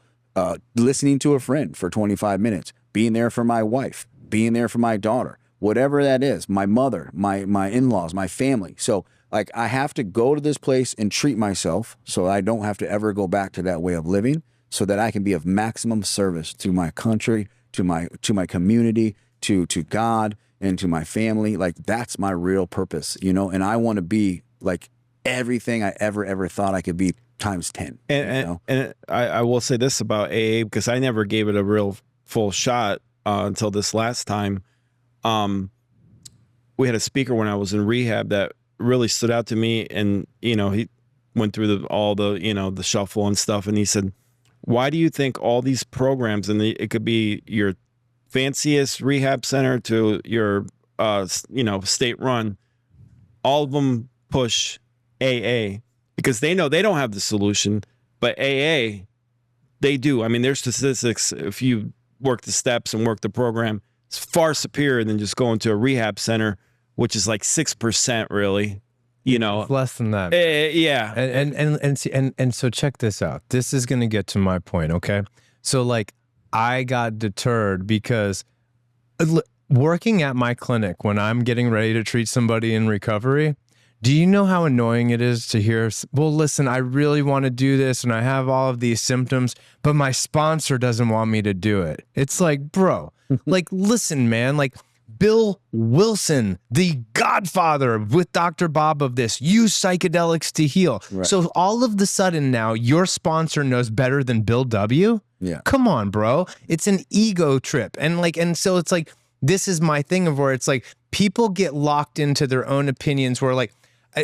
listening to a friend for 25 minutes, being there for my wife, being there for my daughter, whatever that is, my mother, my in-laws, my family. So like I have to go to this place and treat myself so I don't have to ever go back to that way of living, so that I can be of maximum service to my country, to my community, to God, and to my family. Like that's my real purpose, you know, and I want to be like everything I ever thought I could be times 10. And I will say this about AA, because I never gave it a real full shot until this last time. We had a speaker when I was in rehab that really stood out to me, and you know, he went through all the you know, the shuffle and stuff, and he said, why do you think all these programs, and it could be your fanciest rehab center to your you know, state run, all of them push AA? Because they know they don't have the solution, but AA, they do. I mean, there's statistics, if you work the steps and work the program, it's far superior than just going to a rehab center, which is like 6% really, you know. It's less than that. Yeah. And so check this out. This is going to get to my point, okay? So like I got deterred because working at my clinic when I'm getting ready to treat somebody in recovery, do you know how annoying it is to hear, well, listen, I really want to do this and I have all of these symptoms, but my sponsor doesn't want me to do it. It's like, bro, like, listen, man, like Bill Wilson, the godfather with Dr. Bob of this, use psychedelics to heal. Right. So all of the sudden now your sponsor knows better than Bill W? Yeah. Come on, bro. It's an ego trip. And so it's like, this is my thing of where it's like people get locked into their own opinions where like,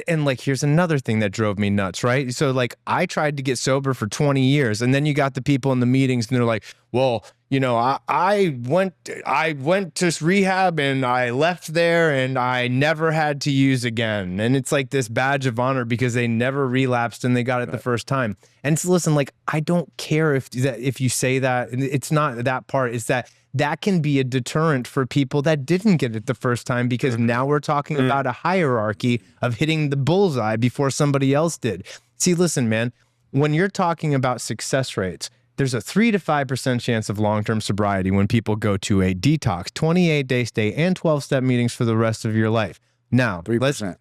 and like, here's another thing that drove me nuts, right? So like I tried to get sober for 20 years and then you got the people in the meetings and they're like, well, I went to rehab and I left there and I never had to use again. And it's like this badge of honor because they never relapsed and they got it the first time. And so listen, like, I don't care if you say that. It's not that part. It's that can be a deterrent for people that didn't get it the first time, because now we're talking about a hierarchy of hitting the bullseye before somebody else did. See, listen, man, when you're talking about success rates, there's a 3 to 5% chance of long-term sobriety when people go to a detox, 28-day stay, and 12-step meetings for the rest of your life. Now, 3%.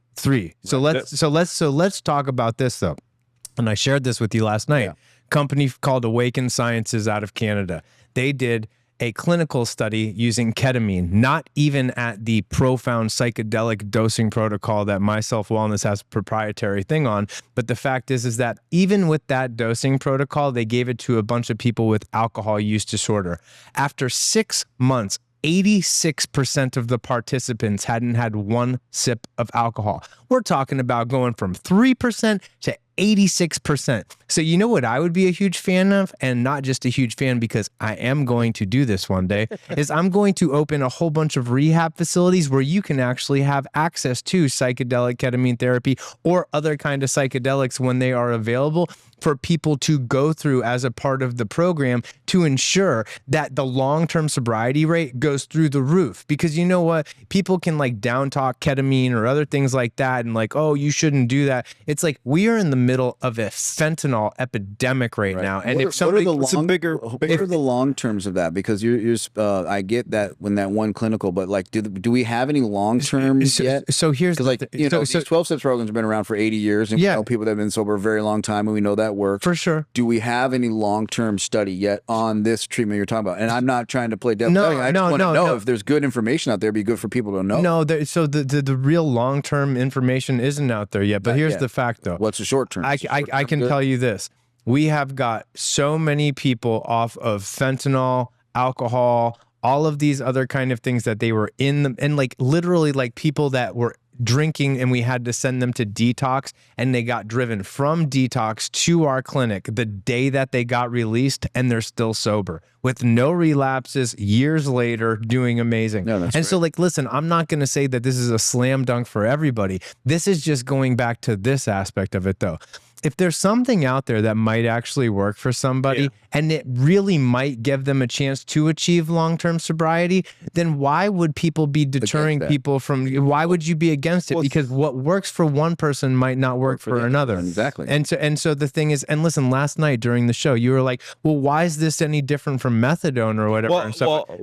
So let's talk about this though. And I shared this with you last night. Yeah. Company called Awaken Sciences out of Canada. They did a clinical study using ketamine, not even at the profound psychedelic dosing protocol that My Self Wellness has a proprietary thing on. But the fact is that even with that dosing protocol, they gave it to a bunch of people with alcohol use disorder. After 6 months, 86% of the participants hadn't had one sip of alcohol. We're talking about going from 3% to 86%. So you know what I would be a huge fan of, and not just a huge fan because I am going to do this one day, is I'm going to open a whole bunch of rehab facilities where you can actually have access to psychedelic ketamine therapy or other kind of psychedelics when they are available for people to go through as a part of the program to ensure that the long-term sobriety rate goes through the roof. Because you know what? People can like down talk ketamine or other things like that and like, oh, you shouldn't do that. It's like we are in the middle of a fentanyl epidemic right now. And what are the long terms of that? Because I get that when that one clinical, but like, do we have any long terms yet? So here's like, these 12 steps programs have been around for 80 years, and we know people that have been sober a very long time, and we know that works for sure. Do we have any long-term study yet on this treatment you're talking about? And I'm not trying to play devil's advocate. I just want to know if there's good information out there. It'd be good for people to know. No, so the real long-term information isn't out there yet. But here's the fact, though. What's the short term? I can tell you this: we have got so many people off of fentanyl, alcohol, all of these other kind of things that they were in and like literally like people that were drinking and we had to send them to detox, and they got driven from detox to our clinic the day that they got released, and they're still sober with no relapses years later, doing amazing. So like, listen, I'm not going to say that this is a slam dunk for everybody. This is just going back to this aspect of it though. If there's something out there that might actually work for somebody and it really might give them a chance to achieve long-term sobriety, then why would people be deterring people from, why would you be against it? Because what works for one person might not work for another. Exactly. And so the thing is, and listen, last night during the show, you were like, well, why is this any different from methadone or whatever?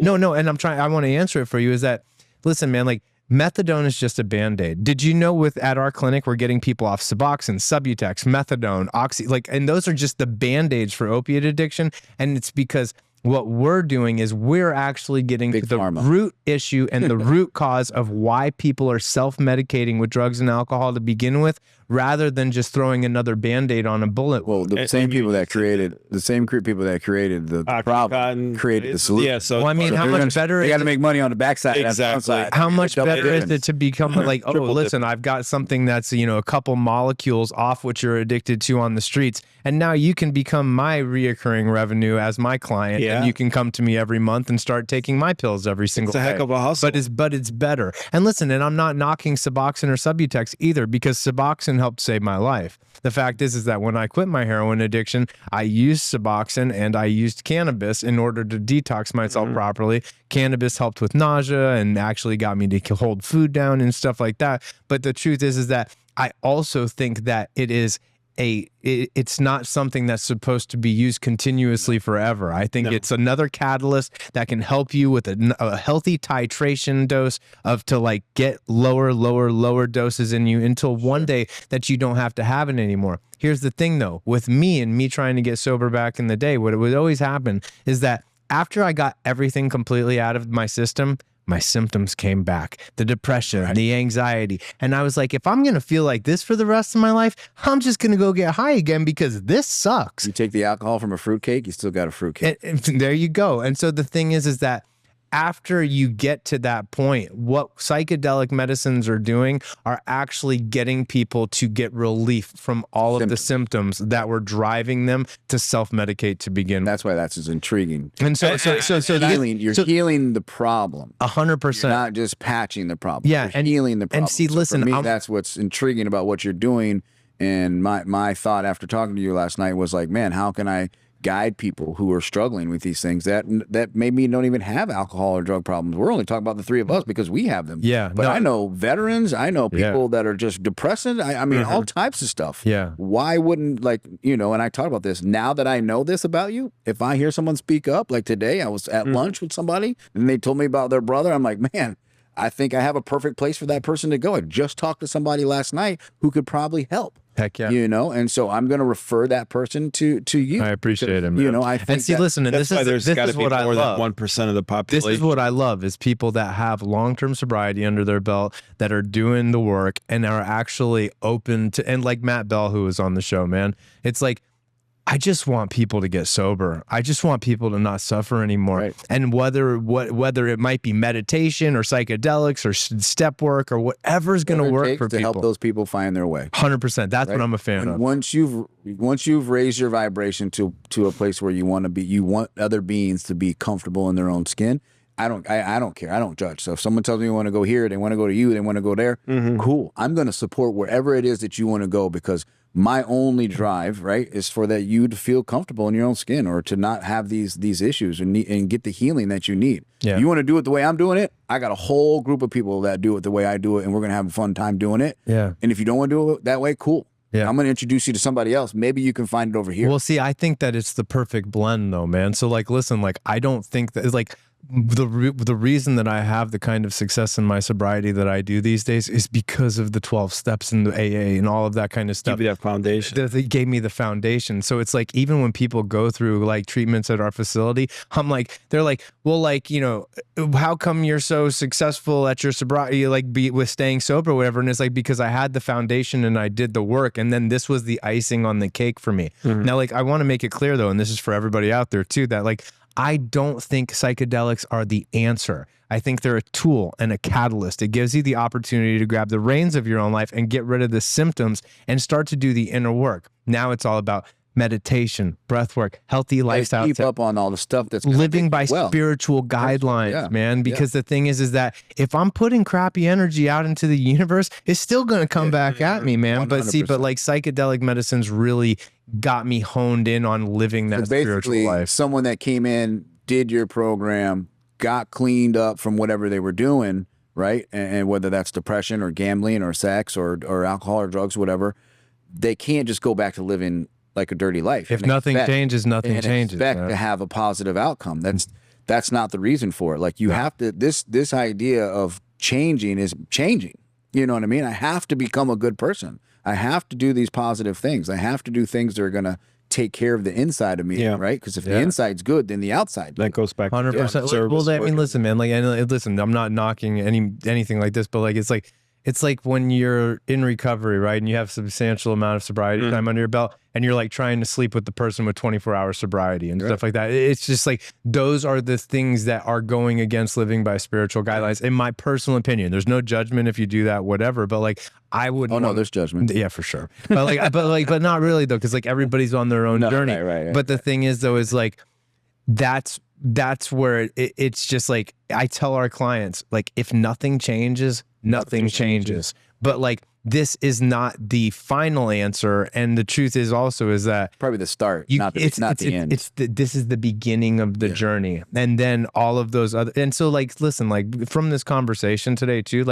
No, and I want to answer it for you is that, listen, man, like, methadone is just a Band-Aid. Did you know at our clinic, we're getting people off Suboxone, Subutex, methadone, Oxy, and those are just the Band-Aids for opiate addiction. And it's because what we're doing is we're actually getting to the root issue and the root cause of why people are self-medicating with drugs and alcohol to begin with, rather than just throwing another Band-Aid on a bullet. Well, the same people that created the problem created the solution. Yeah, so well, I mean, how much better they got to make money on the backside. Exactly. How much better is it to become like, oh, listen, I've got something that's, a couple molecules off what you're addicted to on the streets, and now you can become my reoccurring revenue as my client, and you can come to me every month and start taking my pills every single day. It's a heck of a hustle. But it's better. And listen, and I'm not knocking Suboxone or Subutex either, because Suboxone helped save my life. The fact is that when I quit my heroin addiction, I used Suboxone and I used cannabis in order to detox myself properly. Cannabis helped with nausea and actually got me to hold food down and stuff like that. But the truth is that I also think that it's not something that's supposed to be used continuously forever. I think it's another catalyst that can help you with a healthy titration dose to like get lower doses in you until one day that you don't have to have it anymore. Here's the thing though, with me trying to get sober back in the day, what would always happen is that after I got everything completely out of my system, my symptoms came back, the depression, the anxiety. And I was like, if I'm going to feel like this for the rest of my life, I'm just going to go get high again because this sucks. You take the alcohol from a fruitcake, you still got a fruitcake. And there you go. And so the thing is that after you get to that point, what psychedelic medicines are doing are actually getting people to get relief from all of the symptoms that were driving them to self-medicate to begin. That's why that's as intriguing. And so You're healing the problem. 100%. You're not just patching the problem. Yeah, you're healing the problem. And see, listen, for me, that's what's intriguing about what you're doing. And my thought after talking to you last night was like, man, how can I guide people who are struggling with these things that maybe don't even have alcohol or drug problems? We're only talking about the three of us because we have them. Yeah. But I know veterans, I know people that are just depressed. I mean, all types of stuff. Yeah. Why wouldn't, and I talked about this, now that I know this about you, if I hear someone speak up, like today, I was at lunch with somebody and they told me about their brother. I'm like, man, I think I have a perfect place for that person to go. I just talked to somebody last night who could probably help. Heck yeah. And so I'm going to refer that person to you. I appreciate it, man. I think and see, listen, and that's why there's got to be more than 1% of the population. This is what I love, is people that have long-term sobriety under their belt, that are doing the work and are actually open to, and like Matt Bell, who was on the show, man, it's like, I just want people to get sober. I just want people to not suffer anymore. Right. And whether it might be meditation or psychedelics or step work or whatever's going to work for to people. help those people find their way. 100%. That's what I'm a fan of. Once you've raised your vibration to a place where you want to be, you want other beings to be comfortable in their own skin. I don't care. I don't judge. So if someone tells me they want to go here, they want to go to you, they want to go there, cool. I'm going to support wherever it is that you want to go, because my only drive, right, is for that you to feel comfortable in your own skin, or to not have these issues and get the healing that you need. Yeah. You want to do it the way I'm doing it? I got a whole group of people that do it the way I do it, and we're going to have a fun time doing it. Yeah. And if you don't want to do it that way, cool. Yeah. I'm going to introduce you to somebody else. Maybe you can find it over here. Well, see, I think that it's the perfect blend though, man. So listen, I don't think that, it's the reason that I have the kind of success in my sobriety that I do these days is because of the 12 steps and the AA and all of that kind of stuff. Give you that foundation. They gave me the foundation. So it's like, even when people go through treatments at our facility, I'm like, they're like, well, how come you're so successful at your sobriety, with staying sober or whatever? And it's like, because I had the foundation and I did the work, and then this was the icing on the cake for me. Now, I want to make it clear though, and this is for everybody out there too, that I don't think psychedelics are the answer. I think they're a tool and a catalyst. It gives you the opportunity to grab the reins of your own life and get rid of the symptoms and start to do the inner work. Now it's all about meditation, breath work, healthy lifestyle. Keep up on all the stuff that's living by spiritual guidelines, man. Because the thing is that if I'm putting crappy energy out into the universe, it's still going to come back at me, man. 100%. But psychedelic medicines really got me honed in on living that spiritual life. Someone that came in, did your program, got cleaned up from whatever they were doing, right? And whether that's depression or gambling or sex or alcohol or drugs, whatever, they can't just go back to living like a dirty life. If nothing changes, nothing changes. Expect to have a positive outcome. That's not the reason for it. You have to, this idea of changing is changing. You know what I mean? I have to become a good person. I have to do these positive things. I have to do things that are going to take care of the inside of me, right? Because if the inside's good, then the outside. That goes back 100%. Well, I mean, listen, man. Listen, I'm not knocking anything like this, but it's like when you're in recovery, right? And you have a substantial amount of sobriety time under your belt, and you're trying to sleep with the person with 24-hour sobriety and stuff like that. It's just those are the things that are going against living by spiritual guidelines, in my personal opinion. There's no judgment if you do that, whatever. But I would. Oh no, there's judgment. Yeah, for sure. But but not really though, because everybody's on their own journey. Right. But the thing is though, is that's where it's just I tell our clients, if nothing changes, nothing changes. But this is not the final answer, and the truth is also is that probably the start, not the end. This is the beginning of the journey, and then all of those other. And so listen, from this conversation today too,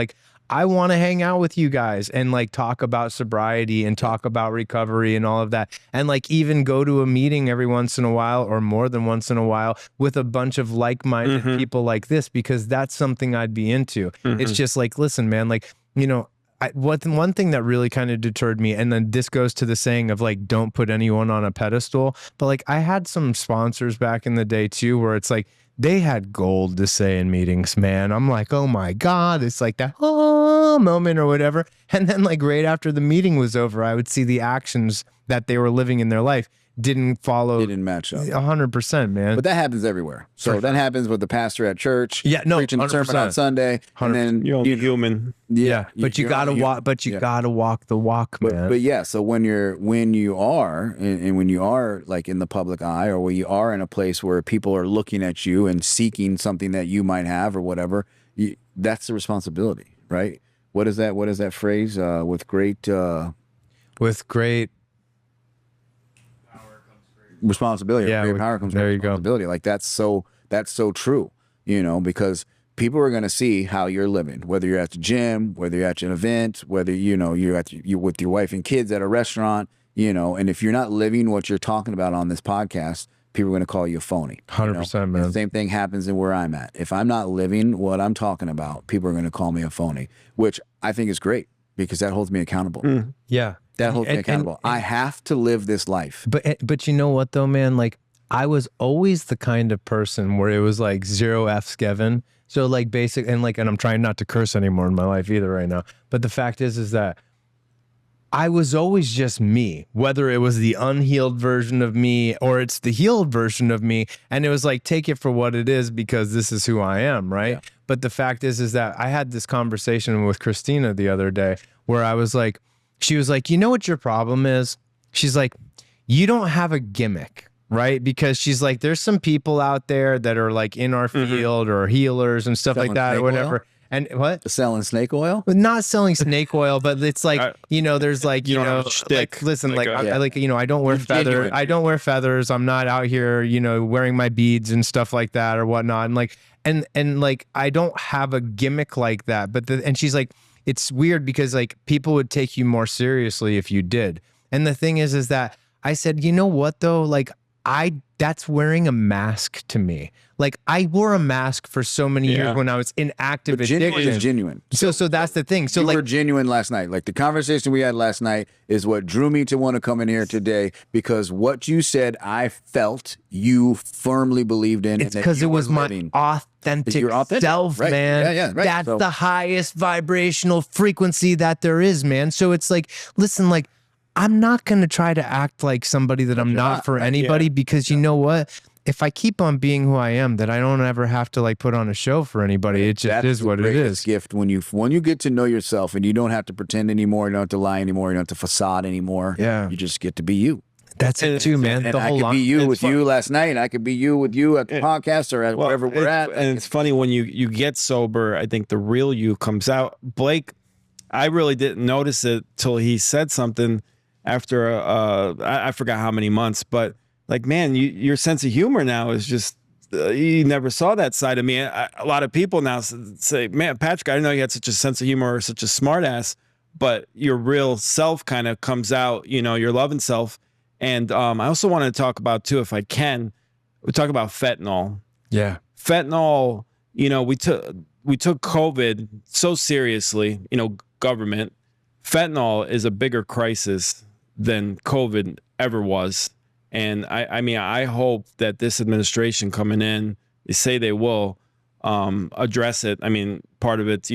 I want to hang out with you guys and talk about sobriety and talk about recovery and all of that. And even go to a meeting every once in a while, or more than once in a while, with a bunch of like-minded people like this, because that's something I'd be into. It's just listen, man, one thing that really kind of deterred me, and then this goes to the saying of don't put anyone on a pedestal, but I had some sponsors back in the day too, where it's they had gold to say in meetings, man. I'm oh my God, it's that moment or whatever. And then right after the meeting was over, I would see the actions that they were living in their life. didn't follow. Didn't match up. 100%, man. But that happens everywhere. So that happens with the pastor at church. Yeah, no, preaching a sermon on 100%. Sunday, and then You're only human. Yeah, but you gotta walk. But you gotta walk the walk, man. But yeah, so when you are like in the public eye, or when you are in a place where people are looking at you and seeking something that you might have or whatever, that's the responsibility, right? What is that phrase? With great responsibility, Yeah, great power comes there great you go. responsibility. Like that's so true, because people are going to see how you're living, whether you're at the gym, whether you're at an event, whether you're with your wife and kids at a restaurant, and if you're not living what you're talking about on this podcast, people are going to call you a phony. 100%, man. The same thing happens in where I'm at. If I'm not living what I'm talking about, people are going to call me a phony, which I think is great because that holds me accountable. Yeah. That holds me accountable. I have to live this life. But you know what though, man? Like I was always the kind of person where it was like 0 F's given. So like basic and I'm trying not to curse anymore in my life either right now. But the fact is that I was always just me, whether it was the unhealed version of me or it's the healed version of me. And it was like, take it for what it is because this is who I am, right? Yeah. But the fact is that I had this conversation with Christina the other day where I was like, she was like, you know what your problem is? She's like, you don't have a gimmick, right? Because she's like, there's some people out there that are like in our field or healers and stuff like that or whatever. Oil? And what? Selling snake oil? Not selling snake oil, but it's like, there's like, like, listen, like, I don't wear feathers. I don't wear feathers. I'm not out here, wearing my beads and stuff like that or whatnot. And like, and like, I don't have a gimmick like that. But and she's like, it's weird because like people would take you more seriously if you did. And the thing is that I said, you know what though? Like that's wearing a mask to me. Like I wore a mask for so many years when I was in active addiction. Is genuine. So that's the thing. So you were genuine last night. Like the conversation we had last night is what drew me to want to come in here today because what you said, I felt you firmly believed in. It's because it was my authentic self, right. man. Yeah, right. That's the highest vibrational frequency that there is, man. So it's like, listen, like I'm not going to try to act like somebody that I'm not for anybody because you know what? If I keep on being who I am, that I don't ever have to like put on a show for anybody. It just is what it is. Gift when you get to know yourself and you don't have to pretend anymore, you don't have to lie anymore, you don't have to facade anymore. Yeah, you just get to be you. That's it too, man. And I could be you with you last night. And I could be you with you at the podcast or at wherever we're at. And it's funny when you get sober. I think the real you comes out. Blake, I really didn't notice it till he said something after I forgot how many months, but. Like, man, your sense of humor now is just, you never saw that side of me. A lot of people now say, man, Patrick, I didn't know you had such a sense of humor or such a smart ass, but your real self kind of comes out, your loving self. And I also want to talk about, too, if I can, we talk about fentanyl. Yeah. Fentanyl, we took COVID so seriously, government. Fentanyl is a bigger crisis than COVID ever was. And I mean, I hope that this administration coming in, they say they will address it. I mean, part of it's,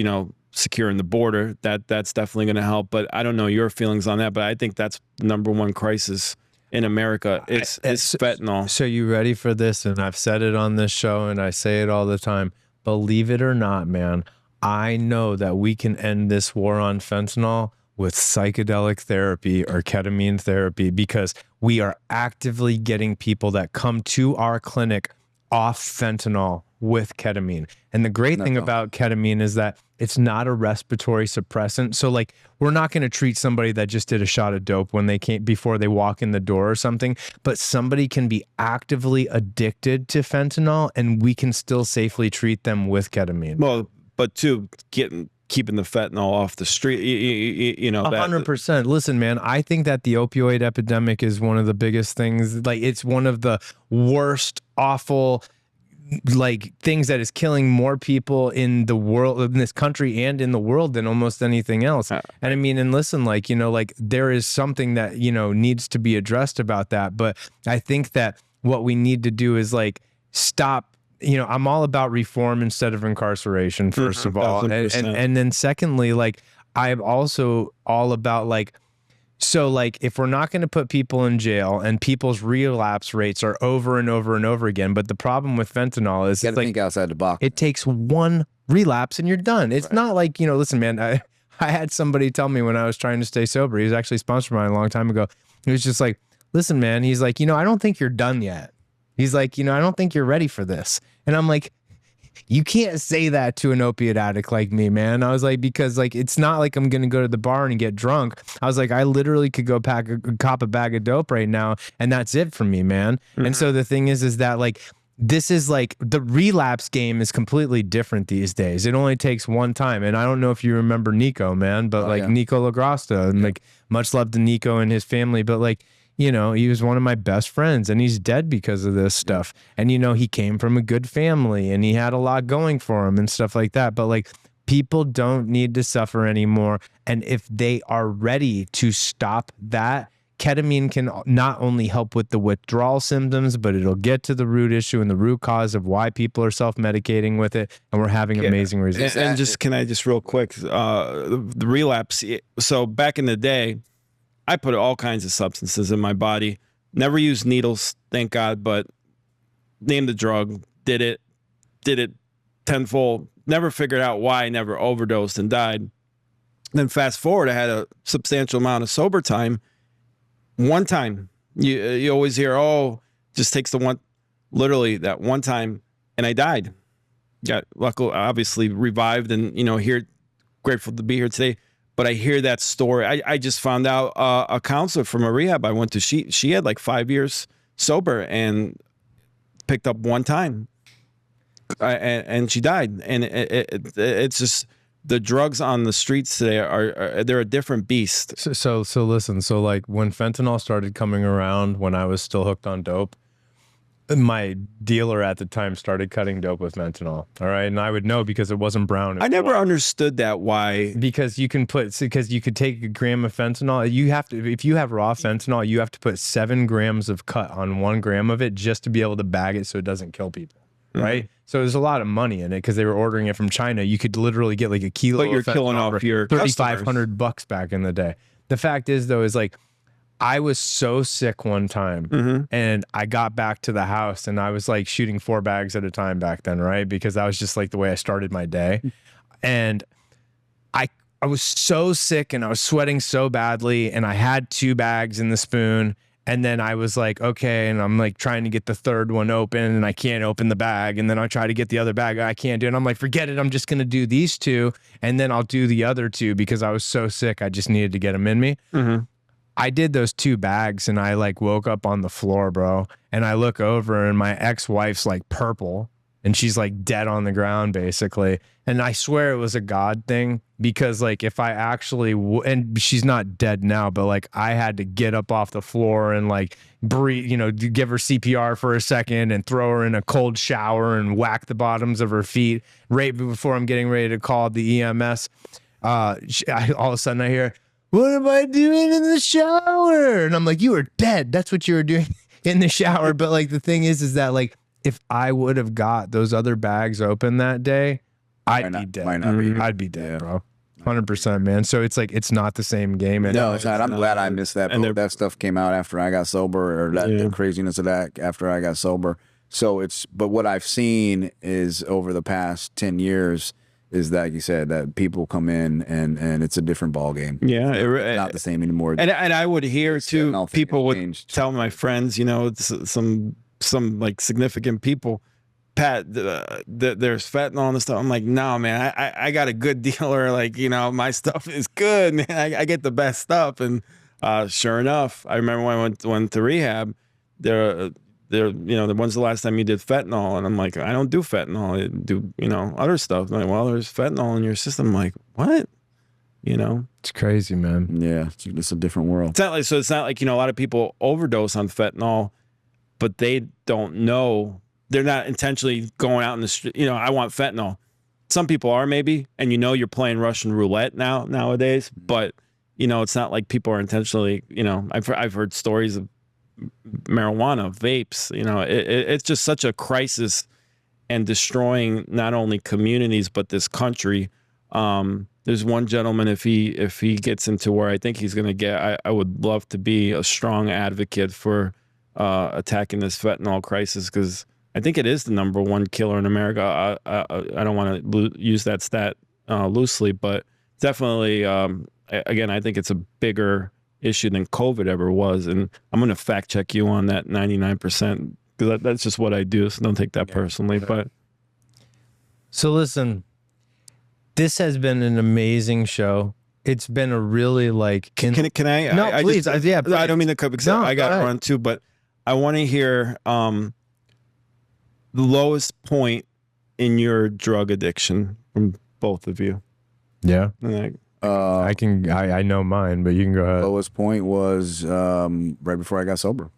securing the border. That's definitely going to help. But I don't know your feelings on that. But I think that's number one crisis in America. It's fentanyl. So you ready for this? And I've said it on this show and I say it all the time. Believe it or not, man, I know that we can end this war on fentanyl with psychedelic therapy or ketamine therapy because we are actively getting people that come to our clinic off fentanyl with ketamine. And the great thing about ketamine is that it's not a respiratory suppressant. So like, we're not going to treat somebody that just did a shot of dope when they came before they walk in the door or something, but somebody can be actively addicted to fentanyl and we can still safely treat them with ketamine. Well, but keeping the fentanyl off the street, 100%. Listen, man, I think that the opioid epidemic is one of the biggest things. Like, it's one of the worst, awful, like, things that is killing more people in the world, in this country and in the world than almost anything else. And I mean, and listen, like, like there is something that, needs to be addressed about that. But I think that what we need to do is like stop. I'm all about reform instead of incarceration, first of all. And then secondly, like, I'm also all about like So like, if we're not going to put people in jail and people's relapse rates are over and over and over again, but the problem with fentanyl is You got to think outside the box. it takes one relapse and you're done. It's not like, listen, man, I had somebody tell me when I was trying to stay sober, he was actually sponsored by mine a long time ago. He was just like, listen, man, he's like, I don't think you're done yet. He's like, I don't think you're ready for this. And I'm like, you can't say that to an opiate addict like me, man. I was like, because like, it's not like I'm going to go to the bar and get drunk. I was like, I literally could go cop a bag of dope right now. And that's it for me, man. Mm-hmm. And so the thing is that like, this is like the relapse game is completely different these days. It only takes one time. And I don't know if you remember Nico, man, but Nico LaGrasta, and like much love to Nico and his family. But like, he was one of my best friends and he's dead because of this stuff. And, he came from a good family and he had a lot going for him and stuff like that. But like, people don't need to suffer anymore. And if they are ready to stop that, ketamine can not only help with the withdrawal symptoms, but it'll get to the root issue and the root cause of why people are self-medicating with it. And we're having amazing results. And can I just real quick, the relapse. So back in the day, I put all kinds of substances in my body. Never used needles, thank God, but named the drug, did it tenfold. Never figured out why I never overdosed and died. Then fast forward, I had a substantial amount of sober time. One time, you always hear, just takes the one, literally that one time, and I died. Got luckily, obviously revived, and here, grateful to be here today. But I hear that story. I just found out a counselor from a rehab I went to. She had like 5 years sober and picked up one time, and she died. And it's just the drugs on the streets today they're a different beast. So listen. So like when fentanyl started coming around, when I was still hooked on dope, my dealer at the time started cutting dope with fentanyl. All right. And I would know because it wasn't brown. I never understood that. Why? Because you could take a gram of fentanyl. If you have raw fentanyl, you have to put 7 grams of cut on 1 gram of it just to be able to bag it so it doesn't kill people. Right. Mm-hmm. So there's a lot of money in it because they were ordering it from China. You could literally get like a kilo. But you're killing off your $3,500 back in the day. The fact is though, is like, I was so sick one time and I got back to the house and I was like shooting 4 bags at a time back then, right? Because that was just like the way I started my day. And I was so sick and I was sweating so badly and I had 2 bags in the spoon. And then I was like, okay. And I'm like trying to get the 3rd one open and I can't open the bag. And then I try to get the other bag. I can't do it. And I'm like, forget it. I'm just going to do these 2 and then I'll do the other 2 because I was so sick. I just needed to get them in me. Mm-hmm. I did those 2 bags and I like woke up on the floor, bro. And I look over and my ex-wife's like purple and she's like dead on the ground basically. And I swear it was a God thing because like if I actually, and she's not dead now, but like I had to get up off the floor and like breathe, give her CPR for a second and throw her in a cold shower and whack the bottoms of her feet right before I'm getting ready to call the EMS. All of a sudden I hear, "What am I doing in the shower?" And I'm like, you were dead. That's what you were doing in the shower. But like, the thing is that like, if I would have got those other bags open that day, I'd be dead. I'd be dead, bro. 100%, man. So it's like, it's not the same game. No, it's not. I'm glad I missed that. And that stuff came out after I got sober, or the craziness of that after I got sober. So but what I've seen is over the past 10 years, is that, like you said, that people come in and it's a different ball game. Yeah, it's not the same anymore. And I would hear too, people would tell my friends, some like significant people, Pat, there's fentanyl and stuff. I'm like, no, man, I got a good dealer. Like, my stuff is good, man. I get the best stuff. And sure enough, I remember when I went to rehab, when's the last time you did fentanyl? And I'm like, I don't do fentanyl. I do, other stuff. I'm like, well, there's fentanyl in your system. I'm like, what? It's crazy, man. Yeah, it's a different world. It's not like, a lot of people overdose on fentanyl, but they don't know. They're not intentionally going out in the street. I want fentanyl. Some people are maybe, and you're playing Russian roulette nowadays. But it's not like people are intentionally. I've heard stories of marijuana, vapes. It's just such a crisis and destroying not only communities but this country. There's one gentleman, if he gets into where I think he's going to get, I would love to be a strong advocate for attacking this fentanyl crisis, because I think it is the #1 killer in America. I don't want to use that stat loosely, but definitely, again, I think it's a bigger issue than COVID ever was. And I'm going to fact check you on that 99%, because that's just what I do. So don't take that personally. But so listen, this has been an amazing show. It's been a really like. Can I? No, please. Yeah, I don't mean to cut because I got to run too, but I want to hear the lowest point in your drug addiction from both of you. Yeah. I know mine, but you can go ahead. Lowest point was right before I got sober.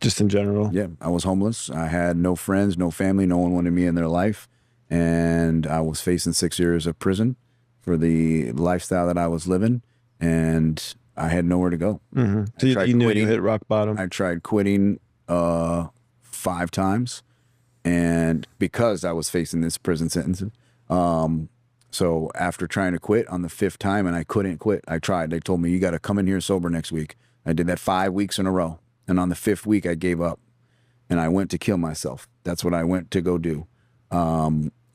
Just in general? Yeah, I was homeless. I had no friends, no family. No one wanted me in their life. And I was facing 6 years of prison for the lifestyle that I was living. And I had nowhere to go. Mm-hmm. So you knew you hit rock bottom? I tried quitting 5 times. And because I was facing this prison sentence. So after trying to quit on the 5th time, and I couldn't quit, I tried. They told me, you got to come in here sober next week. I did that 5 weeks in a row. And on the 5th week, I gave up. And I went to kill myself. That's what I went to go do.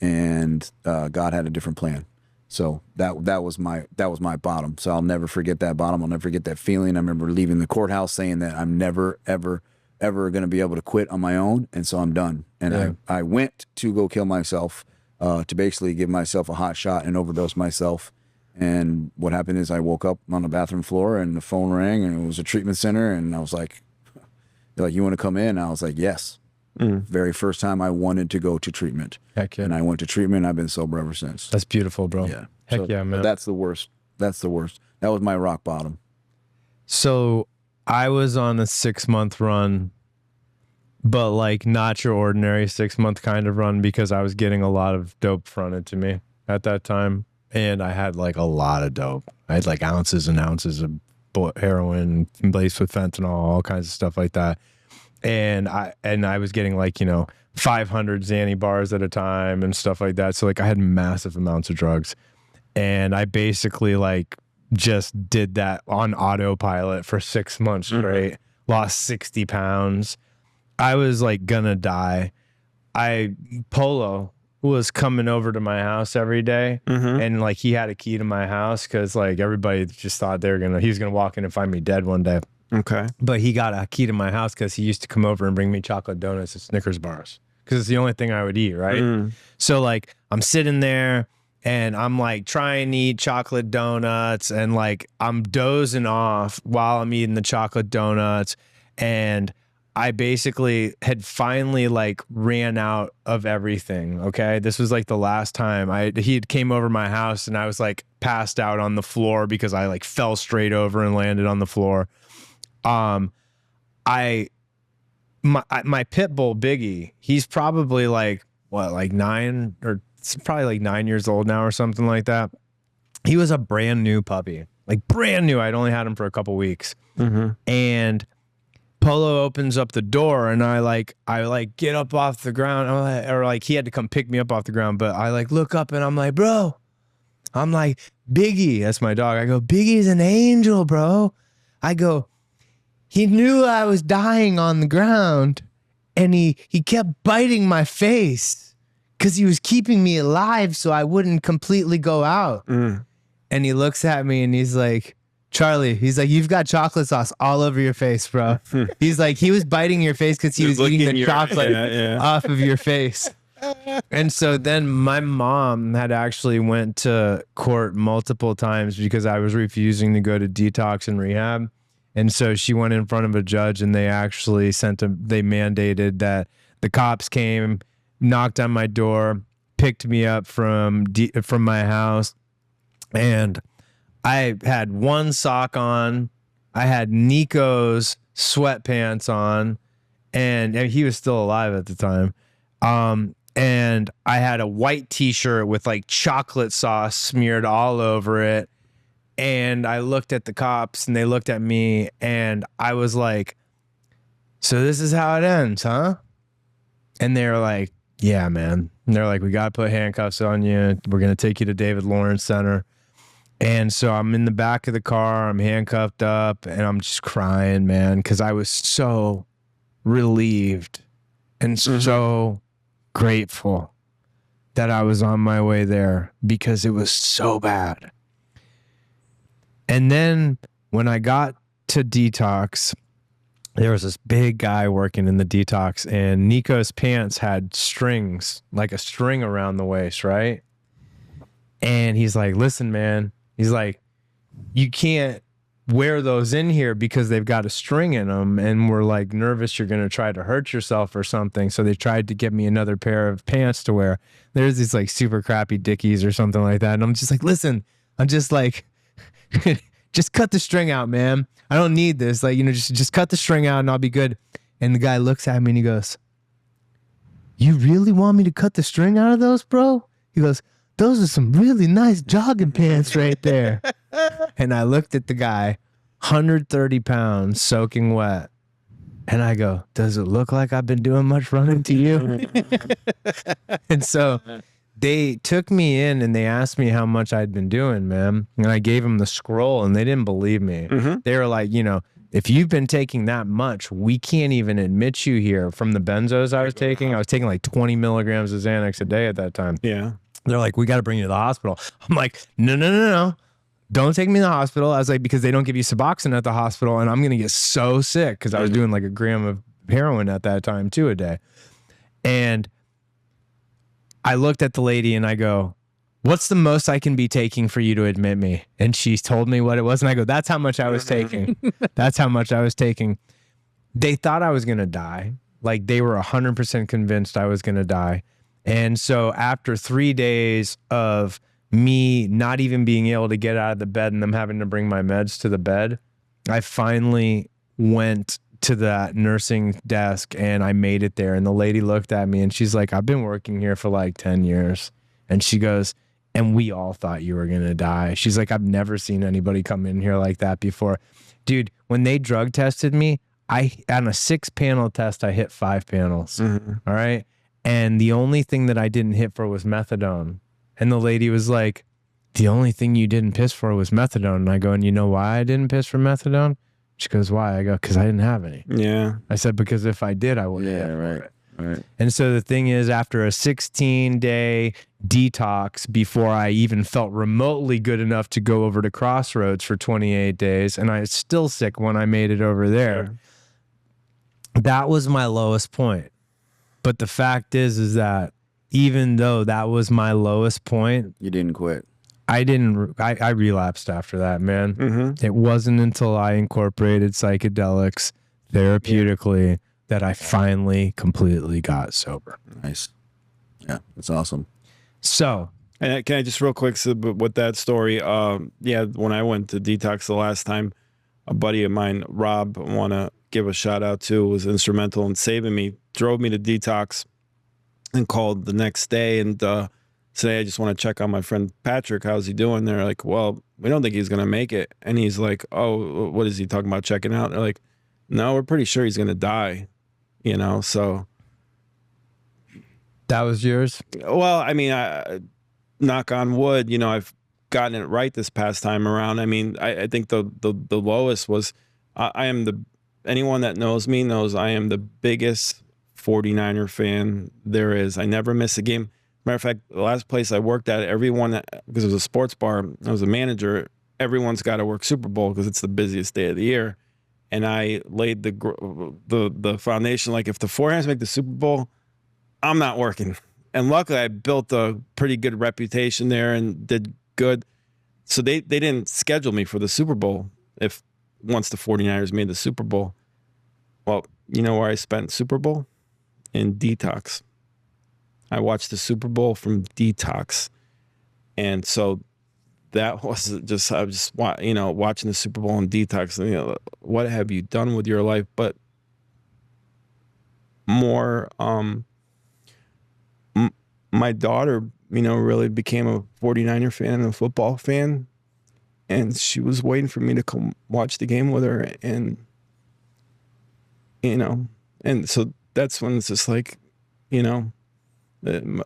And God had a different plan. So that was my bottom. So I'll never forget that bottom. I'll never forget that feeling. I remember leaving the courthouse saying that I'm never, ever going to be able to quit on my own. And so I'm done. And I went to go kill myself. To basically give myself a hot shot and overdose myself. And what happened is I woke up on the bathroom floor and the phone rang and it was a treatment center. And I was like, they're like, you want to come in? And I was like, yes. Very first time I wanted to go to treatment. Heck yeah. And I went to treatment and I've been sober ever since. That's beautiful, bro. Yeah. Heck yeah, man. That's the worst. That was my rock bottom. So I was on a 6-month run, but like not your ordinary 6-month kind of run, because I was getting a lot of dope fronted to me at that time. And I had like a lot of dope. I had like ounces and ounces of heroin laced with fentanyl, all kinds of stuff like that. And I was getting like, 500 Xanny bars at a time and stuff like that. So like I had massive amounts of drugs. And I basically like just did that on autopilot for 6 months straight, lost 60 pounds. I was like gonna die. Polo was coming over to my house every day, and like he had a key to my house because like everybody just thought he was gonna walk in and find me dead one day. Okay. But he got a key to my house because he used to come over and bring me chocolate donuts and Snickers bars because it's the only thing I would eat, right? So like I'm sitting there and I'm like trying to eat chocolate donuts and like I'm dozing off while I'm eating the chocolate donuts, and I basically had finally like ran out of everything. Okay. This was like the last time he had came over my house and I was like passed out on the floor because I like fell straight over and landed on the floor. My pit bull Biggie, he's probably like like 9 or probably like 9 years old now or something like that. He was a brand new puppy, like brand new. I'd only had him for a couple weeks. And Polo opens up the door and I get up off the ground, or like he had to come pick me up off the ground, but I like look up and I'm like, bro, I'm like, Biggie, that's my dog. I go, Biggie's an angel, bro. I go, he knew I was dying on the ground and he kept biting my face because he was keeping me alive so I wouldn't completely go out. And he looks at me and he's like, Charlie, he's like, you've got chocolate sauce all over your face, bro. He's like, he was biting your face because he was eating the chocolate off of your face. And so then my mom had actually went to court multiple times because I was refusing to go to detox and rehab. And so she went in front of a judge and they actually they mandated that the cops came, knocked on my door, picked me up from my house, and I had one sock on. I had Nico's sweatpants on, and he was still alive at the time. And I had a white t-shirt with like chocolate sauce smeared all over it. And I looked at the cops and they looked at me and I was like, so this is how it ends, huh? And they were like, yeah, man. And they're like, we got to put handcuffs on you. We're going to take you to David Lawrence Center. And so I'm in the back of the car, I'm handcuffed up, and I'm just crying, man, because I was so relieved and so grateful that I was on my way there because it was so bad. And then when I got to detox, there was this big guy working in the detox, and Nico's pants had strings, like a string around the waist, right? And he's like, listen, man, he's like, you can't wear those in here because they've got a string in them, and we're like nervous you're going to try to hurt yourself or something. So they tried to get me another pair of pants to wear. There's these like super crappy Dickies or something like that. And I'm just like, listen, I'm just like, just cut the string out, man. I don't need this. Like, just cut the string out and I'll be good. And the guy looks at me and he goes, you really want me to cut the string out of those, bro? He goes, those are some really nice jogging pants right there. And I looked at the guy, 130 pounds, soaking wet. And I go, does it look like I've been doing much running to you? And so they took me in and they asked me how much I'd been doing, man. And I gave them the scroll and they didn't believe me. They were like, if you've been taking that much, we can't even admit you here. From the benzos I was taking like 20 milligrams of Xanax a day at that time. Yeah. They're like, we got to bring you to the hospital. I'm like, no. Don't take me to the hospital. I was like, because they don't give you Suboxone at the hospital and I'm going to get so sick, because I was doing like a gram of heroin at that time too a day. And I looked at the lady and I go, what's the most I can be taking for you to admit me? And she told me what it was. And I go, that's how much I was taking. That's how much I was taking. They thought I was going to die. Like, they were 100% convinced I was going to die. And so after 3 days of me not even being able to get out of the bed and them having to bring my meds to the bed, I finally went to that nursing desk and I made it there. And the lady looked at me and she's like, I've been working here for like 10 years. And she goes, and we all thought you were going to die. She's like, I've never seen anybody come in here like that before. Dude, when they drug tested me, on a 6-panel test, I hit 5 panels. All right. And the only thing that I didn't hit for was methadone. And the lady was like, the only thing you didn't piss for was methadone. And I go, and you know why I didn't piss for methadone? She goes, why? I go, because I didn't have any. Yeah. I said, because if I did, I would have. Yeah, right. And so the thing is, after a 16-day detox, before I even felt remotely good enough to go over to Crossroads for 28 days, and I was still sick when I made it over there, that was my lowest point. But the fact is that even though that was my lowest point, You didn't quit. I relapsed after that, man. It wasn't until I incorporated psychedelics therapeutically that I finally completely got sober. Nice. Yeah, that's awesome. So, And can I just real quick, so with that story, when I went to detox the last time, a buddy of mine, Rob, I want to give a shout out to, was instrumental in saving me, drove me to detox and called the next day and say, I just want to check on my friend Patrick. How's he doing? They're like, well, we don't think he's going to make it. And he's like, oh, what is he talking about checking out? They're like, no, we're pretty sure he's going to die, so. that was yours? Well, I mean, knock on wood, I've gotten it right this past time around. I mean, I think the lowest was, anyone that knows me knows I am the biggest 49er fan there is. I never miss a game. Matter of fact, the last place I worked at, everyone, because it was a sports bar, I was a manager, everyone's got to work Super Bowl because it's the busiest day of the year. And I laid the foundation, like, if the 49ers make the Super Bowl, I'm not working. And luckily I built a pretty good reputation there and did good. So they didn't schedule me for the Super Bowl once the 49ers made the Super Bowl. Well, you know where I spent Super Bowl? In detox. I watched the Super Bowl from detox. And so that was just, I was just, watching the Super Bowl in detox. What have you done with your life? But more, my daughter, really became a 49er fan and a football fan. And she was waiting for me to come watch the game with her. And, and so that's when it's just like,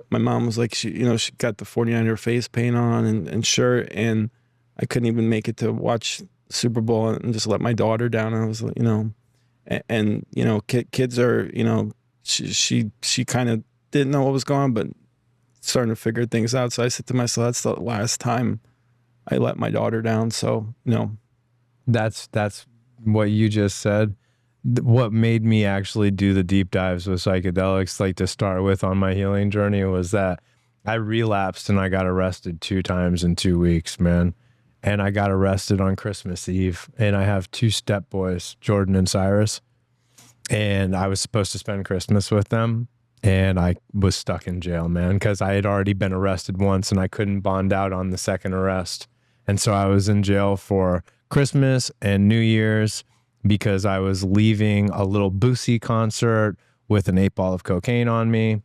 My mom was like, she got the 49er face paint on and shirt, and I couldn't even make it to watch Super Bowl and just let my daughter down. I was like, kids are, she kind of didn't know what was going on, but starting to figure things out. So I said to myself, that's the last time I let my daughter down. So, That's what you just said. What made me actually do the deep dives with psychedelics, like to start with on my healing journey, was that I relapsed and I got arrested 2 times in 2 weeks, man. And I got arrested on Christmas Eve. And I have 2 step boys, Jordan and Cyrus. And I was supposed to spend Christmas with them. And I was stuck in jail, man, because I had already been arrested once and I couldn't bond out on the second arrest. And so I was in jail for Christmas and New Year's because I was leaving a little Boosie concert with an 8-ball of cocaine on me.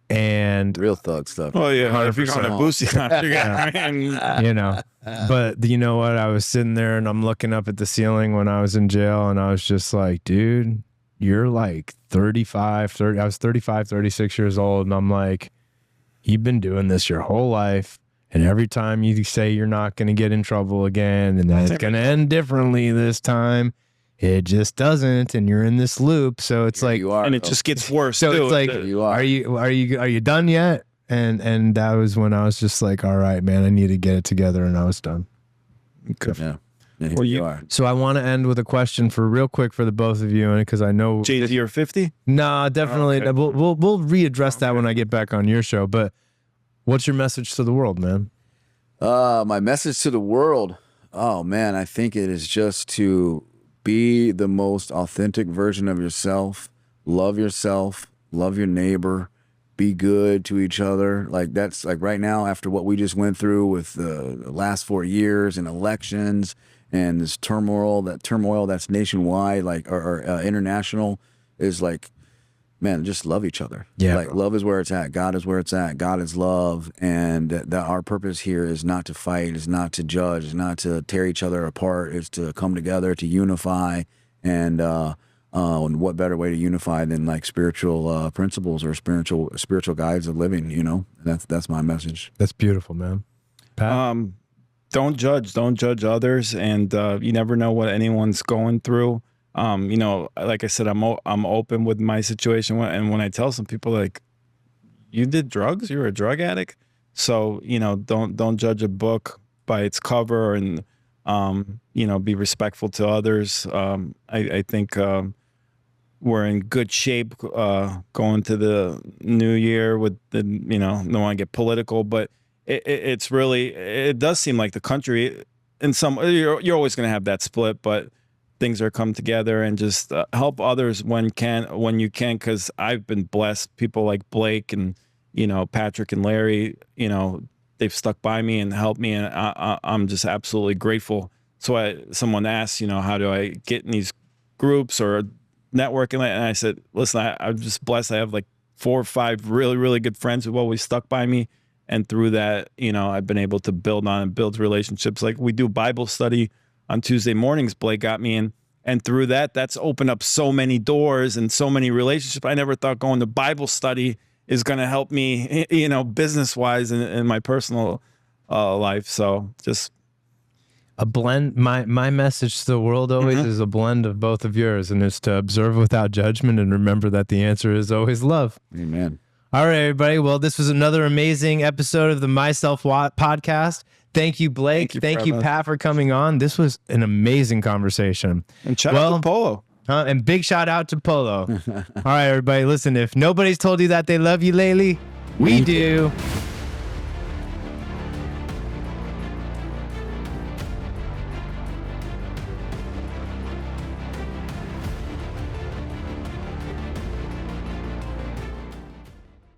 And Real thug stuff. oh yeah, if you're on a Boosie concert, but you know what? I was sitting there and I'm looking up at the ceiling when I was in jail, and I was just like, dude, you're like 35, 30. I was 35, 36 years old. And I'm like, you've been doing this your whole life. And every time you say you're not going to get in trouble again and that it's going to end differently this time, it just doesn't. And you're in this loop. So it's like, you are, and it just gets worse. so too. it's like, You are. are you done yet? And that was when I was just like, all right, man, I need to get it together. And I was done. Yeah. Yeah, Well, you you- are. So I want to end with a question for real quick for the both of you, and because I know Jay-Z or 50? nah, definitely Okay. we'll readdress that when I get back on your show. But what's your message to the world, man? My message to the world. Oh man, I think it is just to be the most authentic version of yourself. Love yourself. Love your neighbor. Be good to each other. Like that's like right now, after what we just went through with the last 4 years and elections and this turmoil that's nationwide, like or international, is like, man, just love each other. Yeah, like bro. love is where it's at. God is where it's at. God is love, and that our purpose here is not to fight, is not to judge, is not to tear each other apart. It's to come together, to unify, and what better way to unify than like spiritual principles or spiritual guides of living? That's my message. That's beautiful, man. Pat? Don't judge others, and you never know what anyone's going through. Like I said, I'm open with my situation, and when I tell some people, like, you did drugs, you're a drug addict, so don't judge a book by its cover, and be respectful to others. I think we're in good shape going to the new year with the don't want to get political, but it does seem like the country in some you're always going to have that split, but things are come together, and just help others when you can, because I've been blessed. People like Blake and Patrick and Larry, they've stuck by me and helped me, and I'm just absolutely grateful. So someone asked, how do I get in these groups or networking, and I said, listen, I'm just blessed. I have like 4 or 5 really, really good friends who've always stuck by me. And through that, I've been able to build relationships. Like we do Bible study on Tuesday mornings, Blake got me in. And through that's opened up so many doors and so many relationships. I never thought going to Bible study is going to help me, business-wise in my personal life. So just A blend. My message to the world always is a blend of both of yours, and it's to observe without judgment and remember that the answer is always love. Amen. All right, everybody. Well, this was another amazing episode of the Myself podcast. Thank you, Blake. Thank you, Pat, for coming on. This was an amazing conversation. And shout out to Polo. And big shout out to Polo. All right, everybody. Listen, if nobody's told you that they love you lately, we do.